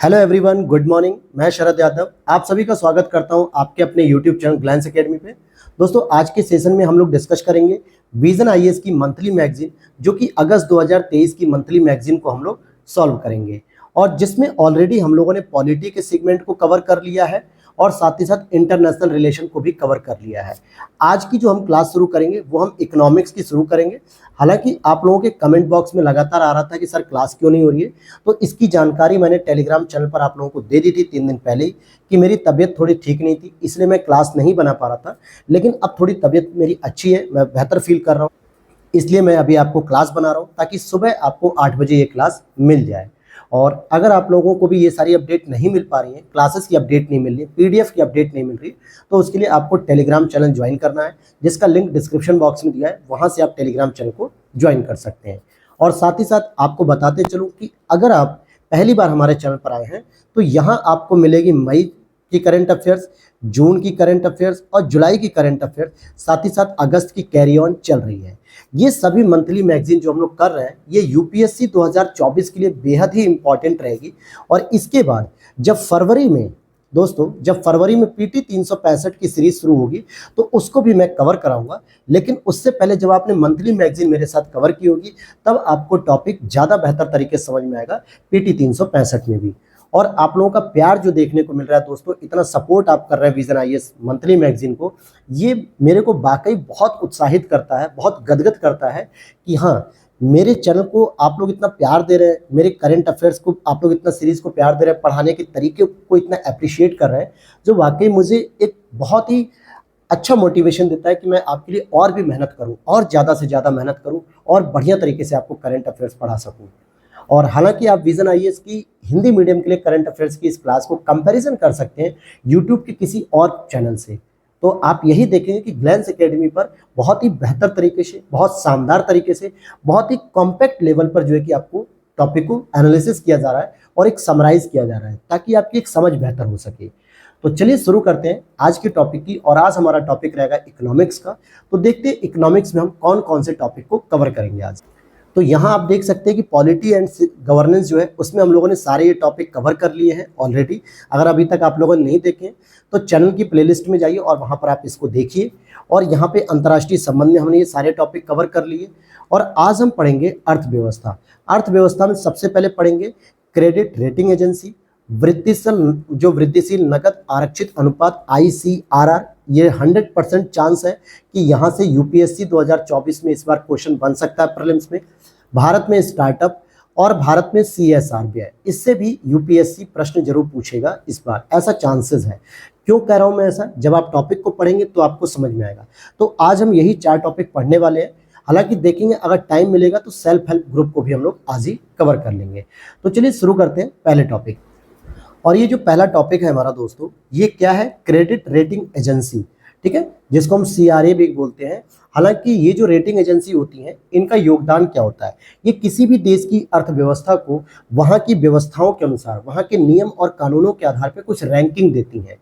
Hello everyone, good morning. मैं शरद यादव आप सभी का स्वागत करता हूं आपके अपने यूट्यूब चैनल ग्लैंस एकेडमी पे। दोस्तों, आज के सेशन में हम लोग डिस्कस करेंगे विजन आईएएस की मंथली मैगजीन, जो कि अगस्त 2023 की मंथली मैगजीन को हम लोग सॉल्व करेंगे, और जिसमें ऑलरेडी हम लोगों ने पॉलिटी के सेगमेंट को कवर कर लिया है और साथ ही साथ इंटरनेशनल रिलेशन को भी कवर कर लिया है। आज की जो हम क्लास शुरू करेंगे वो हम इकोनॉमिक्स की शुरू करेंगे। हालांकि आप लोगों के कमेंट बॉक्स में लगातार आ रहा था कि सर क्लास क्यों नहीं हो रही है, तो इसकी जानकारी मैंने टेलीग्राम चैनल पर आप लोगों को दे दी थी 3 दिन पहले ही कि मेरी तबीयत थोड़ी ठीक नहीं थी, इसलिए मैं क्लास नहीं बना पा रहा था। लेकिन अब थोड़ी तबीयत मेरी अच्छी है, मैं बेहतर फील कर रहा हूँ, इसलिए मैं अभी आपको क्लास बना रहा हूँ ताकि सुबह आपको 8 बजे ये क्लास मिल जाए। और अगर आप लोगों को भी ये सारी अपडेट नहीं मिल पा रही है, क्लासेस की अपडेट नहीं मिल रही है, पीडीएफ की अपडेट नहीं मिल रही, तो उसके लिए आपको टेलीग्राम चैनल ज्वाइन करना है, जिसका लिंक डिस्क्रिप्शन बॉक्स में दिया है। वहाँ से आप टेलीग्राम चैनल को ज्वाइन कर सकते हैं। और साथ ही साथ आपको बताते चलूँ कि अगर आप पहली बार हमारे चैनल पर आए हैं तो यहाँ आपको मिलेगी मई की करंट अफेयर्स, जून की करंट अफेयर्स और जुलाई की करंट अफेयर्स, साथ ही साथ अगस्त की कैरी ऑन चल रही है। ये सभी मंथली मैगजीन जो हम लोग कर रहे हैं, ये यूपीएससी 2024 के लिए बेहद ही इंपॉर्टेंट रहेगी। और इसके बाद जब फरवरी में पीटी 365 की सीरीज शुरू होगी तो उसको भी मैं कवर कराऊंगा। लेकिन उससे पहले जब आपने मंथली मैगजीन मेरे साथ कवर की होगी, तब आपको टॉपिक ज़्यादा बेहतर तरीके से समझ में आएगा पीटी 365 में भी। और आप लोगों का प्यार जो देखने को मिल रहा है दोस्तों, इतना सपोर्ट आप कर रहे हैं विजन आईएएस मंथली मैगजीन को, ये मेरे को वाकई बहुत उत्साहित करता है, बहुत गदगद करता है कि हाँ, मेरे चैनल को आप लोग इतना प्यार दे रहे हैं, मेरे करंट अफेयर्स को आप लोग इतना सीरीज़ को प्यार दे रहे हैं, पढ़ाने के तरीके को इतना अप्रिशिएट कर रहे हैं, जो वाकई मुझे एक बहुत ही अच्छा मोटिवेशन देता है कि मैं आपके लिए और भी मेहनत करूं, और ज़्यादा से ज़्यादा मेहनत करूं, और बढ़िया तरीके से आपको करंट अफेयर्स पढ़ा सकूं। और हालांकि आप विजन आईएएस की हिंदी मीडियम के लिए करंट अफेयर्स की इस क्लास को कंपैरिजन कर सकते हैं यूट्यूब के किसी और चैनल से, तो आप यही देखेंगे कि ग्लैंस एकेडमी पर बहुत ही बेहतर तरीके से, बहुत शानदार तरीके से, बहुत ही कॉम्पैक्ट लेवल पर जो है कि आपको टॉपिक को एनालिसिस किया जा रहा है और एक समराइज किया जा रहा है, ताकि आपकी एक समझ बेहतर हो सके। तो चलिए शुरू करते हैं आज के टॉपिक की। और आज हमारा टॉपिक रहेगा इकोनॉमिक्स का। तो देखते हैं इकोनॉमिक्स में हम कौन कौन से टॉपिक को कवर करेंगे आज। तो यहाँ आप देख सकते हैं कि पॉलिटी एंड गवर्नेंस जो है उसमें हम लोगों ने सारे ये टॉपिक कवर कर लिए हैं ऑलरेडी। अगर अभी तक आप लोगों ने नहीं देखे तो चैनल की प्लेलिस्ट में जाइए और वहाँ पर आप इसको देखिए। और यहाँ पे अंतर्राष्ट्रीय संबंध में हमने ये सारे टॉपिक कवर कर लिए। और आज हम पढ़ेंगे अर्थव्यवस्था। अर्थव्यवस्था में सबसे पहले पढ़ेंगे क्रेडिट रेटिंग एजेंसी, वृद्धिशील नकद आरक्षित अनुपात ICRR। ये 100% चांस है कि यहाँ से यूपीएससी 2024 में इस बार क्वेश्चन बन सकता है प्रीलिम्स में। भारत में स्टार्टअप और भारत में CSR भी है, इससे भी यूपीएससी प्रश्न जरूर पूछेगा इस बार, ऐसा चांसेस है। क्यों कह रहा हूँ मैं ऐसा, जब आप टॉपिक को पढ़ेंगे तो आपको समझ में आएगा। तो आज हम यही 4 टॉपिक पढ़ने वाले हैं। हालांकि देखेंगे अगर टाइम मिलेगा तो सेल्फ हेल्प ग्रुप को भी हम लोग आज ही कवर कर लेंगे। तो चलिए शुरू करते हैं पहले टॉपिक। और ये जो पहला टॉपिक है हमारा दोस्तों, ये क्या है? क्रेडिट रेटिंग एजेंसी, ठीक है, जिसको हम CRA भी बोलते हैं। हालांकि ये जो रेटिंग एजेंसी होती हैं, इनका योगदान क्या होता है? ये किसी भी देश की अर्थव्यवस्था को वहाँ की व्यवस्थाओं के अनुसार, वहाँ के नियम और कानूनों के आधार पर कुछ रैंकिंग देती हैं।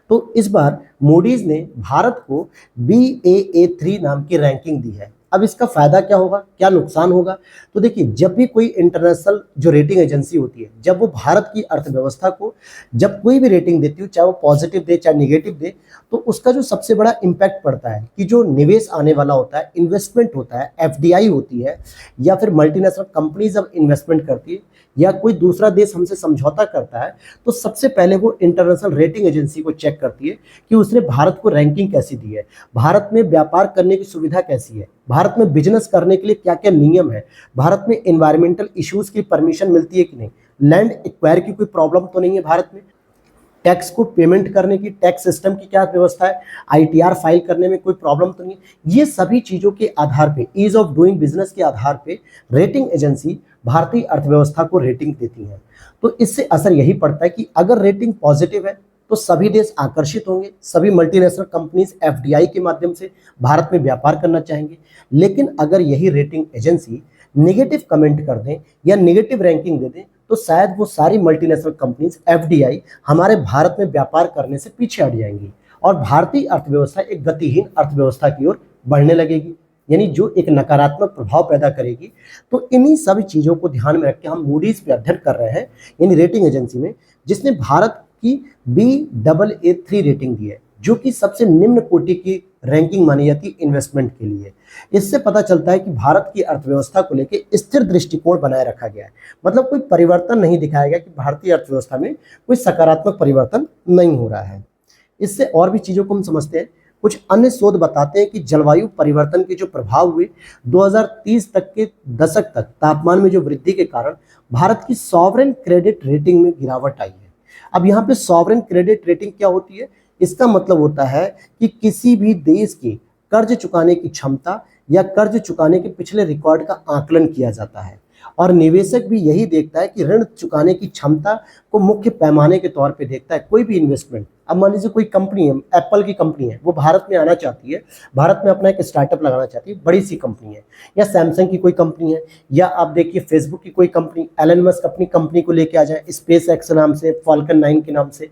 तो इस बार मूडीज ने भारत को Baa3 नाम की रैंकिंग दी है। अब इसका फायदा क्या होगा, क्या नुकसान होगा? तो देखिए, जब भी कोई इंटरनेशनल जो रेटिंग एजेंसी होती है, जब वो भारत की अर्थव्यवस्था को जब कोई भी रेटिंग देती है, चाहे वो पॉजिटिव दे चाहे निगेटिव दे, तो उसका जो सबसे बड़ा इम्पैक्ट पड़ता है कि जो निवेश आने वाला होता है, इन्वेस्टमेंट होता है, FDI होती है, या फिर मल्टीनेशनल कंपनीज अब इन्वेस्टमेंट करती है, या कोई दूसरा देश हमसे समझौता करता है, तो सबसे पहले वो इंटरनेशनल रेटिंग एजेंसी को चेक करती है कि उसने भारत को रैंकिंग कैसी दी है, भारत में व्यापार करने की सुविधा कैसी है, भारत में बिजनेस करने के लिए क्या क्या नियम है, भारत में एनवायरमेंटल इश्यूज की परमिशन मिलती है कि नहीं, लैंड एक्वायर की कोई प्रॉब्लम तो नहीं है भारत में, टैक्स को पेमेंट करने की टैक्स सिस्टम की क्या व्यवस्था है, ITR फाइल करने में कोई प्रॉब्लम तो नहीं है। ये सभी चीज़ों के आधार पे, ईज ऑफ डूइंग बिजनेस के आधार पे रेटिंग एजेंसी भारतीय अर्थव्यवस्था को रेटिंग देती है। तो इससे असर यही पड़ता है कि अगर रेटिंग पॉजिटिव है तो सभी देश आकर्षित होंगे, सभी मल्टीनेशनल कंपनीज FDI के माध्यम से भारत में व्यापार करना चाहेंगे। लेकिन अगर यही रेटिंग एजेंसी नेगेटिव कमेंट कर दें या नेगेटिव रैंकिंग दे दें, तो शायद वो सारी मल्टीनेशनल कंपनीज FDI हमारे भारत में व्यापार करने से पीछे हट जाएंगी और भारतीय अर्थव्यवस्था एक गतिहीन अर्थव्यवस्था की ओर बढ़ने लगेगी। यानी जो एक नकारात्मक प्रभाव पैदा करेगी। तो इन्हीं सभी चीज़ों को ध्यान में रख के हम मूडीज पे अध्ययन कर रहे हैं, यानी रेटिंग एजेंसी में, जिसने भारत की Baa3 रेटिंग दी है, जो कि सबसे निम्न कोटि की रैंकिंग मानी जाती है इन्वेस्टमेंट के लिए। इससे पता चलता है कि भारत की अर्थव्यवस्था को लेकर स्थिर दृष्टिकोण बनाए रखा गया है, मतलब कोई परिवर्तन नहीं दिखाया गया कि भारतीय अर्थव्यवस्था में कोई सकारात्मक परिवर्तन नहीं हो रहा है। इससे और भी चीज़ों को हम समझते हैं। कुछ अन्य शोध बताते हैं कि जलवायु परिवर्तन के जो प्रभाव हुए 2030 तक के दशक तक तापमान में जो वृद्धि के कारण भारत की सॉवरेन क्रेडिट रेटिंग में गिरावट आई है। अब यहाँ पे सॉवरेन क्रेडिट रेटिंग क्या होती है? इसका मतलब होता है कि किसी भी देश की कर्ज चुकाने की क्षमता या कर्ज चुकाने के पिछले रिकॉर्ड का आकलन किया जाता है, और निवेशक भी यही देखता है कि ऋण चुकाने की क्षमता को मुख्य पैमाने के तौर पे देखता है। कोई भी इन्वेस्टमेंट, अब मान लीजिए कोई कंपनी है, एप्पल की कंपनी है, वो भारत में आना चाहती है, भारत में अपना एक स्टार्टअप लगाना चाहती है, बड़ी सी कंपनी है, या सैमसंग की कोई कंपनी है, या आप देखिए फेसबुक की कोई कंपनी, एलन मस्क अपनी कंपनी को लेके आ जाए स्पेस एक्स नाम से, फॉल्कन 9 के नाम से।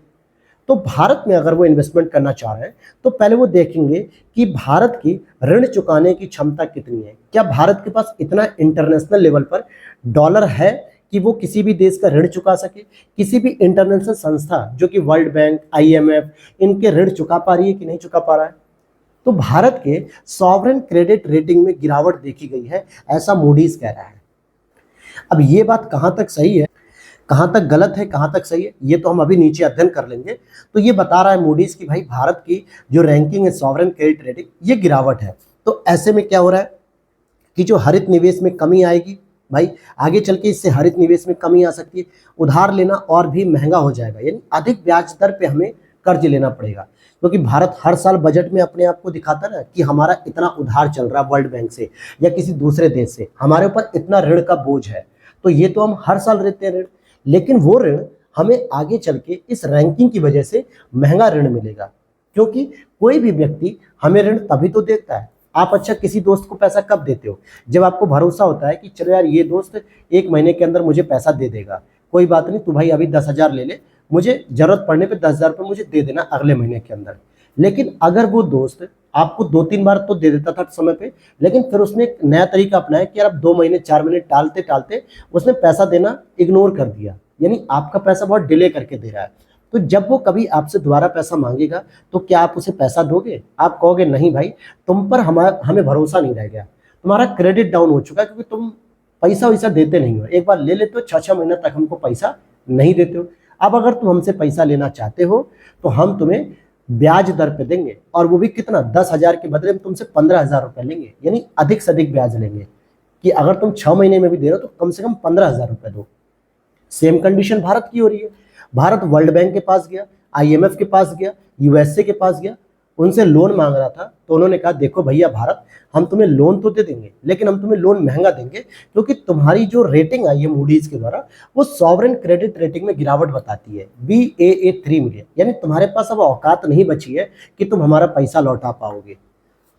तो भारत में अगर वो इन्वेस्टमेंट करना चाह रहे हैं तो पहले वो देखेंगे कि भारत की ऋण चुकाने की क्षमता कितनी है। क्या भारत के पास इतना इंटरनेशनल लेवल पर डॉलर है कि वो किसी भी देश का ऋण चुका सके? किसी भी इंटरनेशनल संस्था जो कि वर्ल्ड बैंक, IMF, इनके ऋण चुका पा रही है कि नहीं चुका पा रहा है? तो भारत के सॉवरेन क्रेडिट रेटिंग में गिरावट देखी गई है, ऐसा मूडीज कह रहा है। अब ये बात कहाँ तक सही है, कहाँ तक गलत है, कहाँ तक सही है, ये तो हम अभी नीचे अध्ययन कर लेंगे। तो ये बता रहा है मूडीज की भाई भारत की जो रैंकिंग है सॉवरेन क्रेडिट रेटिंग, ये गिरावट है। तो ऐसे में क्या हो रहा है कि जो हरित निवेश में कमी आएगी, भाई आगे चल के इससे हरित निवेश में कमी आ सकती है, उधार लेना और भी महंगा हो जाएगा, यानी अधिक ब्याज दर पे हमें कर्ज लेना पड़ेगा, क्योंकि भारत हर साल बजट में अपने आप को दिखाता है ना कि हमारा इतना उधार चल रहा है वर्ल्ड बैंक से या किसी दूसरे देश से, हमारे ऊपर इतना ऋण का बोझ है। तो ये तो हम हर साल लेते हैं ऋण, लेकिन वो ऋण हमें आगे चल के इस रैंकिंग की वजह से महंगा ऋण मिलेगा, क्योंकि कोई भी व्यक्ति हमें ऋण तभी तो देता है। आप अच्छा किसी दोस्त को पैसा कब देते हो? जब आपको भरोसा होता है कि चलो यार ये दोस्त 1 महीने के अंदर मुझे पैसा दे देगा, कोई बात नहीं, तू भाई अभी 10,000 ले ले, मुझे जरूरत पड़ने पे 10,000 रुपये मुझे दे देना अगले महीने के अंदर। लेकिन अगर वो दोस्त आपको 2-3 बार तो दे देता था समय पे, लेकिन फिर उसने एक नया तरीका अपनाया कि यार अब 2 महीने 4 महीने टालते टालते उसने पैसा देना इग्नोर कर दिया, यानी आपका पैसा बहुत डिले करके दे रहा है। तो जब वो कभी आपसे दोबारा पैसा मांगेगा तो क्या आप उसे पैसा दोगे? आप कहोगे नहीं भाई, तुम पर हमें भरोसा नहीं रह गया, तुम्हारा क्रेडिट डाउन हो चुका है, क्योंकि तुम पैसा वैसा देते नहीं हो, एक बार ले लेते हो, 6-6 महीने तक हमको पैसा नहीं देते हो। अब अगर तुम हमसे पैसा लेना चाहते हो तो हम तुम्हें ब्याज दर पे देंगे, और वो भी कितना, 10,000 के बदले में तुमसे 15,000 रुपये लेंगे, यानी अधिक से अधिक ब्याज लेंगे कि अगर तुम 6 महीने में भी दे रहे हो तो कम से कम 15,000 रुपये दो। सेम कंडीशन भारत की हो रही है। भारत वर्ल्ड बैंक के पास गया, IMF के पास गया, USA के पास गया, उनसे लोन मांग रहा था, तो उन्होंने कहा देखो भैया भारत, हम तुम्हें लोन तो दे देंगे, लेकिन हम तुम्हें लोन महंगा देंगे, क्योंकि तुम्हारी जो रेटिंग आई है मूडीज के द्वारा वो सॉवरेन क्रेडिट रेटिंग में गिरावट बताती है, Baa3 मिली, यानी तुम्हारे पास अब औकात नहीं बची है कि तुम हमारा पैसा लौटा पाओगे।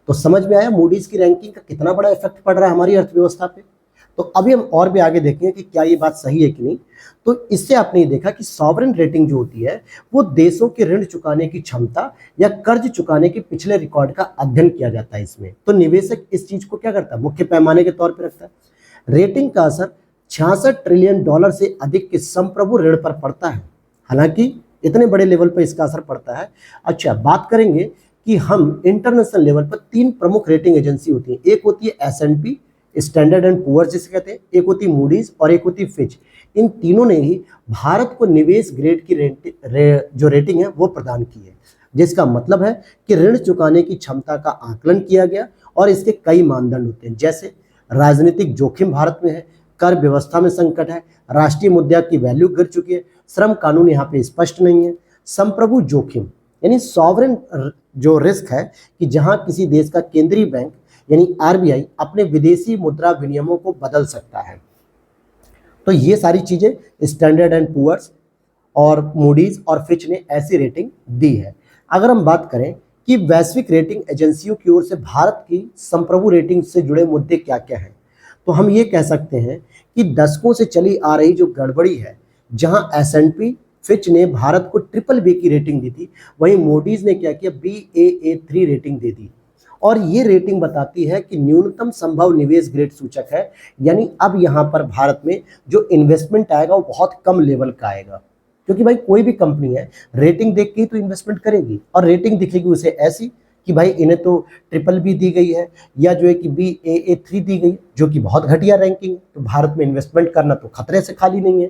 तो समझ में आया मूडीज की रैंकिंग का कितना बड़ा इफेक्ट पड़ रहा है हमारी अर्थव्यवस्था पे। तो अभी हम और भी आगे देखेंगे कि क्या ये बात सही है कि नहीं। तो इससे आपने ये देखा कि सॉवरेन रेटिंग जो होती है वो देशों के ऋण चुकाने की क्षमता या कर्ज चुकाने के पिछले रिकॉर्ड का अध्ययन किया जाता है इसमें। तो निवेशक इस चीज को क्या करता है, मुख्य पैमाने के तौर पर रखता है। रेटिंग का असर 66 ट्रिलियन डॉलर से अधिक के संप्रभु ऋण पर पड़ता है, हालांकि इतने बड़े लेवल पर इसका असर पड़ता है। अच्छा, बात करेंगे कि हम इंटरनेशनल लेवल पर 3 प्रमुख रेटिंग एजेंसी होती है, एक होती है S&P स्टैंडर्ड एंड पुअर्स जिसे कहते हैं, एक होती मूडीज और एक होती फिच। इन तीनों ने ही भारत को निवेश ग्रेड की जो रेटिंग है वो प्रदान की है, जिसका मतलब है कि ऋण चुकाने की क्षमता का आकलन किया गया और इसके कई मानदंड होते हैं, जैसे राजनीतिक जोखिम भारत में है, कर व्यवस्था में संकट है, राष्ट्रीय मुद्रा की वैल्यू गिर चुकी है, श्रम कानून यहाँ पे स्पष्ट नहीं है, संप्रभु जोखिम यानी सॉवरेन जो रिस्क है कि जहां किसी देश का केंद्रीय बैंक यानी RBI अपने विदेशी मुद्रा विनियमों को बदल सकता है। तो ये सारी चीजें स्टैंडर्ड एंड पुअर्स और मूडीज और फिच ने ऐसी रेटिंग दी है। अगर हम बात करें कि वैश्विक रेटिंग एजेंसियों की ओर से भारत की संप्रभु रेटिंग से जुड़े मुद्दे क्या क्या हैं, तो हम ये कह सकते हैं कि दशकों से चली आ रही जो गड़बड़ी है, जहां S&P फिच ने भारत को BBB की रेटिंग दी थी, वहीं मूडीज ने क्या किया, Baa3 रेटिंग दे दी। और ये रेटिंग बताती है कि न्यूनतम संभव निवेश ग्रेड सूचक है, यानी अब यहाँ पर भारत में जो इन्वेस्टमेंट आएगा वो बहुत कम लेवल का आएगा, क्योंकि भाई कोई भी कंपनी है रेटिंग देख के ही तो इन्वेस्टमेंट करेगी, और रेटिंग दिखेगी उसे ऐसी कि भाई इन्हें तो ट्रिपल बी दी गई है या जो है कि Baa3 दी गई, जो कि बहुत घटिया रैंकिंग, तो भारत में इन्वेस्टमेंट करना तो खतरे से खाली नहीं है।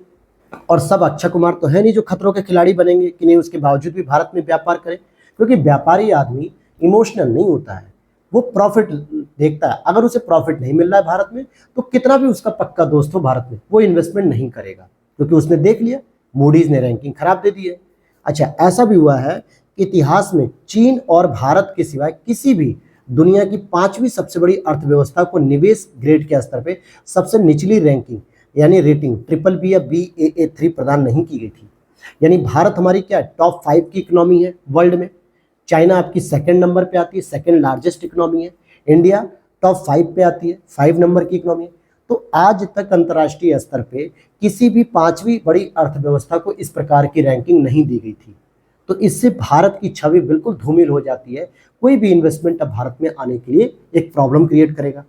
और सब अक्षय कुमार तो है नहीं जो खतरों के खिलाड़ी बनेंगे कि नहीं उसके बावजूद भी भारत में व्यापार करें, क्योंकि व्यापारी आदमी इमोशनल नहीं होता है, वो प्रॉफिट देखता है। अगर उसे प्रॉफिट नहीं मिल रहा है भारत में तो कितना भी उसका पक्का दोस्त हो भारत में, वो इन्वेस्टमेंट नहीं करेगा, क्योंकि उसने देख लिया मूडीज ने रैंकिंग खराब दे दी है। अच्छा, ऐसा भी हुआ है कि इतिहास में चीन और भारत के सिवाय किसी भी दुनिया की 5वीं सबसे बड़ी अर्थव्यवस्था को निवेश ग्रेड के स्तर पे सबसे निचली रैंकिंग यानी रेटिंग ट्रिपल बी या Baa3 प्रदान नहीं की गई थी। यानी भारत हमारी क्या टॉप 5 की इकोनॉमी है वर्ल्ड में, चाइना आपकी सेकंड नंबर पे आती है, सेकंड लार्जेस्ट इकोनॉमी है, इंडिया टॉप 5 पे आती है, 5 नंबर की इकोनॉमी है। तो आज तक अंतर्राष्ट्रीय स्तर पे किसी भी 5वीं बड़ी अर्थव्यवस्था को इस प्रकार की रैंकिंग नहीं दी गई थी। तो इससे भारत की छवि बिल्कुल धूमिल हो जाती है, कोई भी इन्वेस्टमेंट अब भारत में आने के लिए एक प्रॉब्लम क्रिएट करेगा।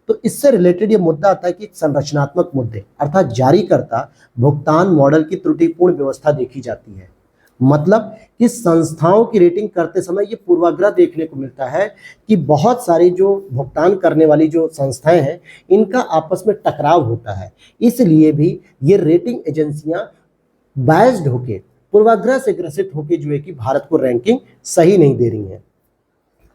तो इससे रिलेटेड ये मुद्दा आता है कि संरचनात्मक मुद्दे अर्थात जारीकर्ता भुगतान मॉडल की त्रुटिपूर्ण व्यवस्था देखी जाती है। मतलब कि संस्थाओं की रेटिंग करते समय ये पूर्वाग्रह देखने को मिलता है कि बहुत सारी जो भुगतान करने वाली जो संस्थाएं हैं इनका आपस में टकराव होता है, इसलिए भी ये रेटिंग एजेंसियां बायस्ड होके पूर्वाग्रह से ग्रसित होकर जो है कि भारत को रैंकिंग सही नहीं दे रही है।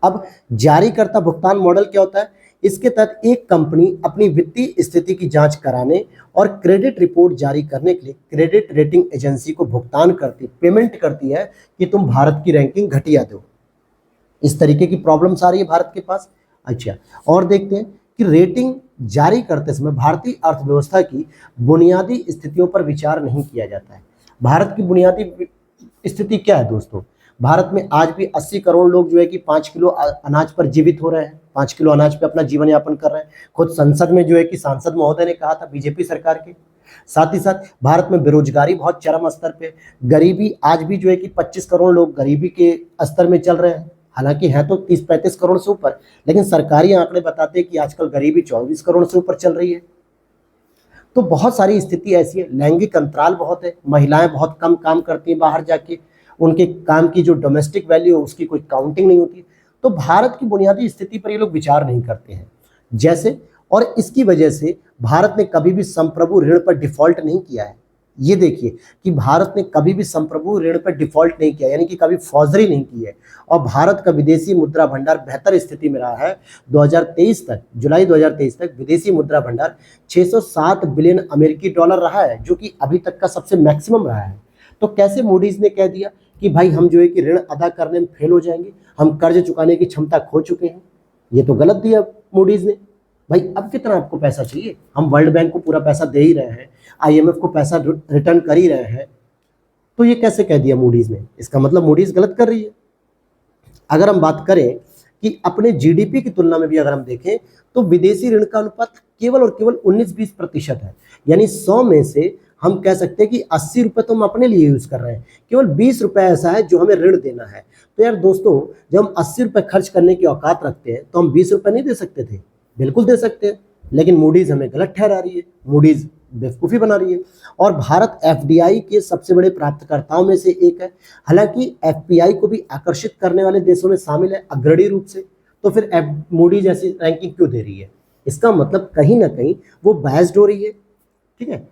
अब जारीकर्ता भुगतान मॉडल क्या होता है? इसके तहत एक कंपनी अपनी वित्तीय स्थिति की जांच कराने और क्रेडिट रिपोर्ट जारी करने के लिए क्रेडिट रेटिंग एजेंसी को भुगतान करती पेमेंट करती है कि तुम भारत की रैंकिंग घटिया दो। इस तरीके की प्रॉब्लम्स आ रही है भारत के पास। अच्छा, और देखते हैं कि रेटिंग जारी करते समय भारतीय अर्थव्यवस्था की बुनियादी स्थितियों पर विचार नहीं किया जाता है। भारत की बुनियादी स्थिति क्या है दोस्तों? भारत में आज भी 80 करोड़ लोग जो है कि 5 किलो अनाज पर जीवित हो रहे हैं, 5 किलो अनाज पे अपना जीवन यापन कर रहे हैं। खुद संसद में जो है कि सांसद महोदय ने कहा था बीजेपी सरकार के। साथ ही साथ भारत में बेरोजगारी बहुत चरम स्तर पे, गरीबी आज भी जो है कि 25 करोड़ लोग गरीबी के स्तर में चल रहे हैं, हालांकि है तो 30-35 करोड़ से ऊपर, लेकिन सरकारी आंकड़े बताते हैं कि आजकल गरीबी 24 करोड़ से ऊपर चल रही है। तो बहुत सारी स्थिति ऐसी है, लैंगिक अंतराल बहुत है, महिलाएं बहुत कम काम करती हैं बाहर जाके, उनके काम की जो डोमेस्टिक वैल्यू है उसकी कोई काउंटिंग नहीं होती। तो भारत की बुनियादी स्थिति पर ये लोग विचार नहीं करते हैं जैसे, और इसकी वजह से भारत ने कभी भी संप्रभु ऋण पर डिफॉल्ट नहीं किया है। ये देखिए कि भारत ने कभी भी संप्रभु ऋण पर डिफॉल्ट नहीं किया, यानी कि कभी फौजरी नहीं की है, और भारत का विदेशी मुद्रा भंडार बेहतर स्थिति में रहा है। 2023 तक, जुलाई 2023 तक विदेशी मुद्रा भंडार 607 बिलियन अमेरिकी डॉलर रहा है, जो कि अभी तक का सबसे मैक्सिमम रहा है। तो कैसे मूडीज ने कह दिया कि भाई हम जो है कि ऋण अदा करने में फेल हो जाएंगे, हम कर्ज चुकाने की क्षमता खो चुके हैं? ये तो गलत दिया मूडीज ने। भाई अब कितना आपको पैसा चाहिए? हम वर्ल्ड बैंक को पूरा पैसा दे ही रहे हैं, IMF को पैसा रिटर्न कर ही रहे हैं, तो ये कैसे कह दिया मूडीज ने? इसका मतलब मूडीज गलत कर रही है। अगर हम बात करें कि अपने GDP की तुलना में भी अगर हम देखें तो विदेशी ऋण का अनुपात केवल और केवल 19-20% है, यानी 100 में से हम कह सकते हैं कि 80 रुपए तो हम अपने लिए यूज कर रहे हैं, केवल 20 रुपए ऐसा है जो हमें ऋण देना है। तो यार दोस्तों, जब हम 80 रुपए खर्च करने की औकात रखते हैं तो हम 20 रुपए नहीं दे सकते थे? बिल्कुल दे सकते हैं, लेकिन मूडीज हमें गलत ठहरा रही है, मूडीज बेवकूफ़ी बना रही है। और भारत FDI के सबसे बड़े प्राप्तकर्ताओं में से एक है, हालांकि FPI को भी आकर्षित करने वाले देशों में शामिल है अग्रणी रूप से। तो फिर मूडीज ऐसी रैंकिंग क्यों दे रही है? इसका मतलब कहीं ना कहीं वो बायस्ड हो रही है। ठीक है,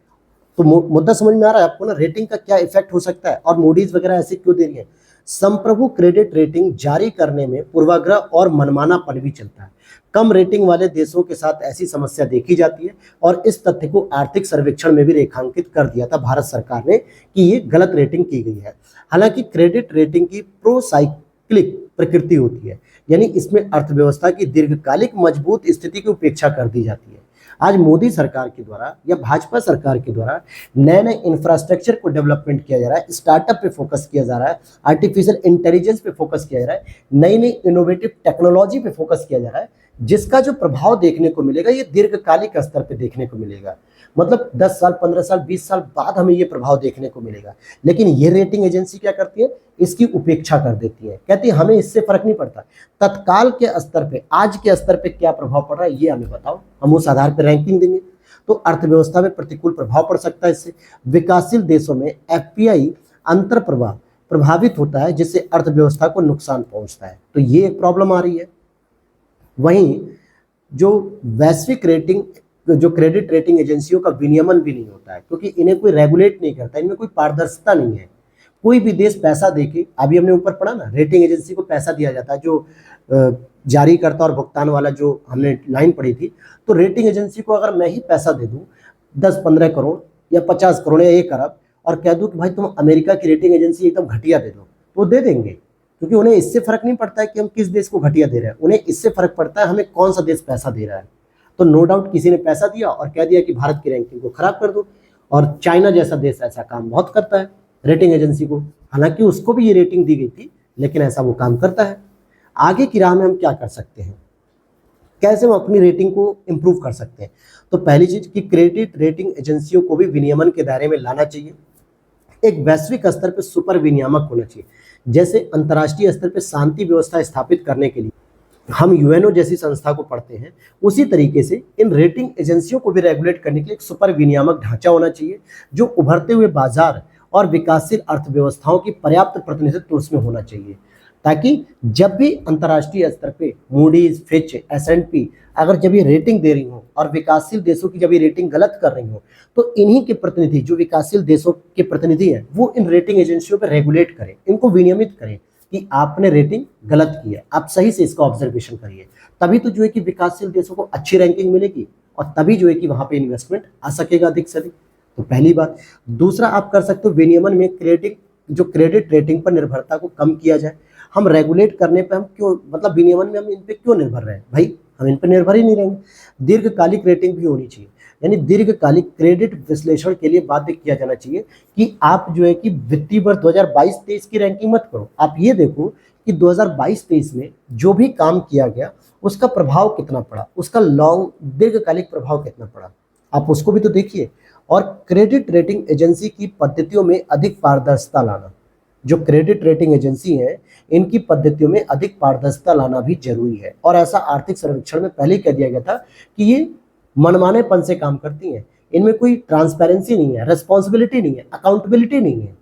तो मुद्दा समझ में आ रहा है आपको ना, रेटिंग का क्या इफेक्ट हो सकता है और मूडीज वगैरह ऐसे क्यों दे रही है? संप्रभु क्रेडिट रेटिंग जारी करने में पूर्वाग्रह और मनमानापन भी चलता है। कम रेटिंग वाले देशों के साथ ऐसी समस्या देखी जाती है, और इस तथ्य को आर्थिक सर्वेक्षण में भी रेखांकित कर दिया था भारत सरकार ने कि ये गलत रेटिंग की गई है। हालांकि क्रेडिट रेटिंग की प्रोसाइक्लिक प्रकृति होती है, यानी इसमें अर्थव्यवस्था की दीर्घकालिक मजबूत स्थिति की उपेक्षा कर दी जाती है। आज मोदी सरकार के द्वारा या भाजपा सरकार के द्वारा नए नए इंफ्रास्ट्रक्चर को डेवलपमेंट किया जा रहा है, स्टार्टअप पे फोकस किया जा रहा है, आर्टिफिशियल इंटेलिजेंस पे फोकस किया जा रहा है, नई नई इनोवेटिव टेक्नोलॉजी पे फोकस किया जा रहा है, जिसका जो प्रभाव देखने को मिलेगा ये दीर्घकालिक स्तर पे देखने को मिलेगा। मतलब 10 साल, 15 साल, 20 साल बाद हमें ये प्रभाव देखने को मिलेगा। लेकिन ये रेटिंग एजेंसी क्या करती है? इसकी उपेक्षा कर देती है, कहती है हमें इससे फर्क नहीं पड़ता। तत्काल के स्तर पे, आज के स्तर पे क्या प्रभाव पड़ रहा है ये हमें बताओ, हम उस आधार पर रैंकिंग देंगे। तो अर्थव्यवस्था में प्रतिकूल प्रभाव पड़ सकता है इससे। विकासशील देशों में एफपीआई अंतर प्रवाह प्रभावित होता है, जिससे अर्थव्यवस्था को नुकसान पहुंचता है। तो ये एक प्रॉब्लम आ रही है। वहीं जो वैश्विक रेटिंग, जो क्रेडिट रेटिंग एजेंसियों का विनियमन भी नहीं होता है, क्योंकि इन्हें कोई रेगुलेट नहीं करता, इनमें कोई पारदर्शिता नहीं है। कोई भी देश पैसा देके, अभी हमने ऊपर पढ़ा ना, रेटिंग एजेंसी को पैसा दिया जाता है, जो जारीकर्ता और भुगतान वाला जो हमने लाइन पढ़ी थी। तो रेटिंग एजेंसी को अगर मैं ही पैसा दे दूं 10-15 करोड़ या 50 करोड़ या 1 अरब, और कह दूं कि भाई तुम अमेरिका की रेटिंग एजेंसी एकदम घटिया दे दो, तो वो दे देंगे, क्योंकि उन्हें इससे फर्क नहीं पड़ता है कि हम किस देश को घटिया दे रहे हैं, उन्हें इससे फर्क पड़ता है हमें कौन सा देश पैसा दे रहा है। तो नो डाउट किसी ने पैसा दिया और कह दिया कि भारत की रैंकिंग को खराब कर दो, और चाइना जैसा देश ऐसा काम बहुत करता है रेटिंग एजेंसी को, हालांकि उसको भी ये रेटिंग दी गई थी, लेकिन ऐसा वो काम करता है। आगे की राह में हम क्या कर सकते हैं, कैसे हम अपनी रेटिंग को इम्प्रूव कर सकते हैं? तो पहली चीज कि क्रेडिट रेटिंग एजेंसियों को भी विनियमन के दायरे में लाना चाहिए। एक वैश्विक स्तर पर सुपर विनियामक होना चाहिए, जैसे अंतर्राष्ट्रीय स्तर पर शांति व्यवस्था स्थापित करने के लिए हम यूएनओ जैसी संस्था को पढ़ते हैं, उसी तरीके से इन रेटिंग एजेंसियों को भी रेगुलेट करने के लिए एक सुपर विनियामक ढांचा होना चाहिए, जो उभरते हुए बाजार और विकासशील अर्थव्यवस्थाओं की पर्याप्त प्रतिनिधित्व उसमें होना चाहिए, ताकि जब भी अंतर्राष्ट्रीय स्तर पे मूडीज, फिच, एस&पी अगर जब ये रेटिंग दे रही हो और विकासशील देशों की जब ये रेटिंग गलत कर रही हो, तो इन्हीं के प्रतिनिधि, जो विकासशील देशों के प्रतिनिधि हैं, वो इन रेटिंग एजेंसियों पर रेगुलेट करें, इनको विनियमित करें कि आपने रेटिंग गलत की है, आप सही से इसका ऑब्जर्वेशन करिए। तभी तो जो है कि विकासशील देशों को अच्छी रैंकिंग मिलेगी, और तभी जो है कि वहां पे इन्वेस्टमेंट आ सकेगा अधिक से अधिक। तो पहली बात। दूसरा, आप कर सकते हो विनियमन में क्रेडिट रेटिंग पर निर्भरता को कम किया जाए। हम रेगुलेट करने पे हम क्यों, मतलब विनियमन में हम इन पे क्यों निर्भर रहे हैं भाई, हम इन पर निर्भर ही नहीं रहेंगे। दीर्घकालिक रेटिंग भी होनी चाहिए, यानी दीर्घकालिक क्रेडिट विश्लेषण के लिए बाध्य किया जाना चाहिए कि आप जो है कि वित्तीय वर्ष 2022-23 की रैंकिंग मत करो, आप ये देखो कि 2022-23 में जो भी काम किया गया उसका प्रभाव कितना पड़ा, उसका दीर्घकालिक प्रभाव कितना पड़ा, आप उसको भी तो देखिए। और क्रेडिट रेटिंग एजेंसी की पद्धतियों में अधिक पारदर्शिता लाना, जो क्रेडिट रेटिंग एजेंसी है इनकी पद्धतियों में अधिक पारदर्शिता लाना भी जरूरी है। और ऐसा आर्थिक सर्वेक्षण में पहले ही कह दिया गया था कि ये मनमानेपन से काम करती हैं, इनमें कोई ट्रांसपेरेंसी नहीं है, रेस्पॉन्सिबिलिटी नहीं है, अकाउंटेबिलिटी नहीं है।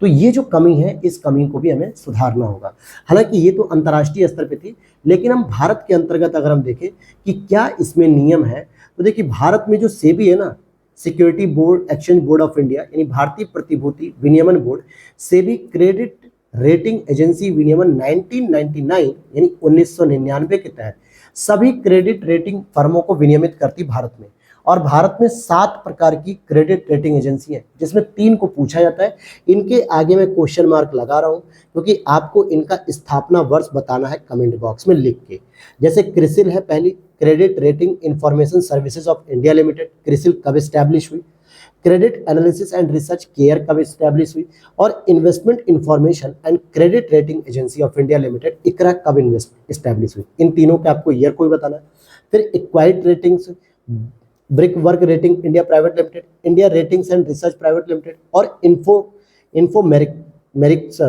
तो ये जो कमी है, इस कमी को भी हमें सुधारना होगा। हालांकि ये तो अंतर्राष्ट्रीय स्तर पे थी, लेकिन हम भारत के अंतर्गत अगर हम देखें कि क्या इसमें नियम है, तो देखिए भारत में जो सेबी है ना, security board exchange board of India, यानी भारतीय प्रतिभूति विनियमन board, SEBI credit rating agency विनियमन 1999 यानी 1999 के तहत सभी क्रेडिट रेटिंग फर्मों को विनियमित करती भारत में। और भारत में 7 प्रकार की क्रेडिट रेटिंग एजेंसी हैं, जिसमें 3 को पूछा जाता है। इनके आगे मैं क्वेश्चन मार्क लगा रहा हूं, क्योंकि आपको इनका स्थापना वर्ष बताना है कमेंट बॉक्स में लिख के। जैसे क्रिसिल है पहली, credit rating information services of India limited, CRISIL कब स्टैब्लिश हुई। Credit analysis and research CARE कब स्टैब्लिश हुई। और investment information and credit rating agency of India limited, ICRA, कब स्टैब्लिश हुई। इन तीनों के आपको ईयर कोई बताना है। फिर Acuite ratings, Brickwork rating India private limited, India ratings and research private limited, और Infomerics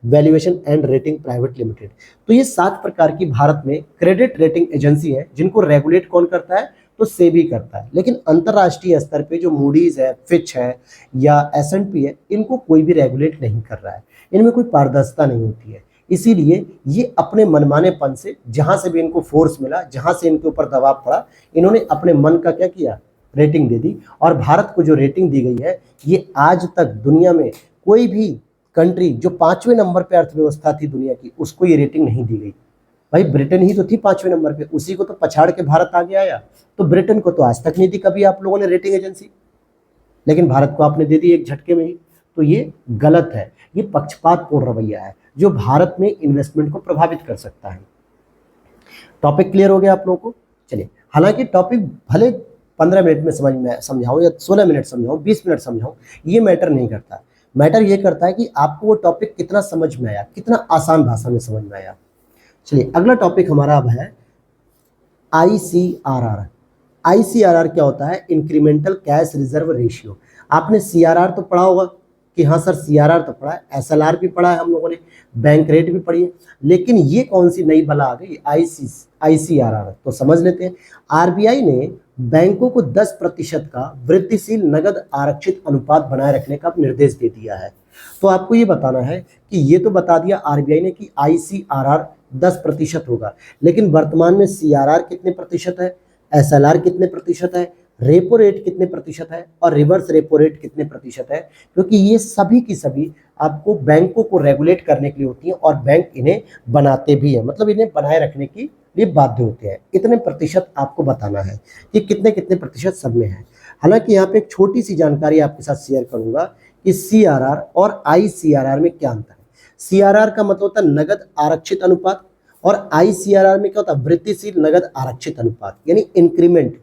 valuation and rating private limited. तो ये 7 प्रकार की भारत में क्रेडिट रेटिंग एजेंसी है, जिनको रेगुलेट कौन करता है, तो सेबी करता है। लेकिन अंतर्राष्ट्रीय स्तर पे जो मूडीज है, फिच है या एस&पी है, इनको कोई भी रेगुलेट नहीं कर रहा है, इनमें कोई पारदर्शिता नहीं होती है। इसीलिए ये अपने मनमानेपन से, जहां से भी इनको फोर्स मिला, जहां से इनके ऊपर दबाव पड़ा, इन्होंने अपने मन का क्या किया, रेटिंग दे दी। और भारत को जो रेटिंग दी गई है, ये आज तक दुनिया में कोई भी कंट्री जो 5वें नंबर पे अर्थव्यवस्था थी दुनिया की, उसको ये रेटिंग नहीं दी गई। भाई ब्रिटेन ही तो थी 5वें नंबर पे, उसी को तो पछाड़ के भारत आगे आया। तो ब्रिटेन को तो आज तक नहीं दी कभी आप लोगों ने रेटिंग एजेंसी, लेकिन भारत को आपने दे दी एक झटके में ही। तो ये गलत है, ये पक्षपातपूर्ण रवैया है, जो भारत में इन्वेस्टमेंट को प्रभावित कर सकता है। टॉपिक क्लियर हो गया आप लोगों को? चलिए, हालांकि टॉपिक भले 15 मिनट में समझाऊं या 16 मिनट समझाऊं, 20 मिनट समझाऊं, ये मैटर नहीं करता। मैटर ये करता है कि आपको वो टॉपिक कितना समझ में आया, कितना आसान भाषा में समझ में आया। चलिए, अगला टॉपिक हमारा अब है ICRR। ICRR क्या होता है? Incremental cash reserve ratio. आपने CRR तो पढ़ा होगा, कि हाँ सर सीआरआर तो पढ़ा है, एसएलआर भी पढ़ा है हम लोगों ने, बैंक रेट भी पढ़ी है, लेकिन ये कौन सी नई बला आ गई, आईसीआरआर। तो समझ लेते हैं। आरबीआई ने बैंकों को 10% का वृद्धिशील नगद आरक्षित अनुपात बनाए रखने का निर्देश दे दिया है। तो आपको ये बताना है कि ये तो बता दिया आरबीआई ने कि आईसीआरआर 10% होगा, लेकिन वर्तमान में सीआरआर कितने प्रतिशत है, एसएलआर कितने प्रतिशत है, रेपो रेट कितने प्रतिशत है और रिवर्स रेपो रेट कितने प्रतिशत है, क्योंकि ये सभी की सभी आपको बैंकों को रेगुलेट करने के लिए होती है और बैंक इन्हें बनाते भी हैं, मतलब इन्हें बनाए रखने के लिए बाध्य होते हैं। इतने प्रतिशत आपको बताना है कि कितने कितने प्रतिशत सब में है। हालांकि यहाँ पे एक छोटी सी जानकारी आपके साथ शेयर करूंगा कि सीआरआर और आईसीआरआर में क्या अंतर है। सीआरआर का मतलब होता है नगद आरक्षित अनुपात और आईसीआरआर में क्या होता है, वृद्धिशील नगद आरक्षित अनुपात, यानी इंक्रीमेंट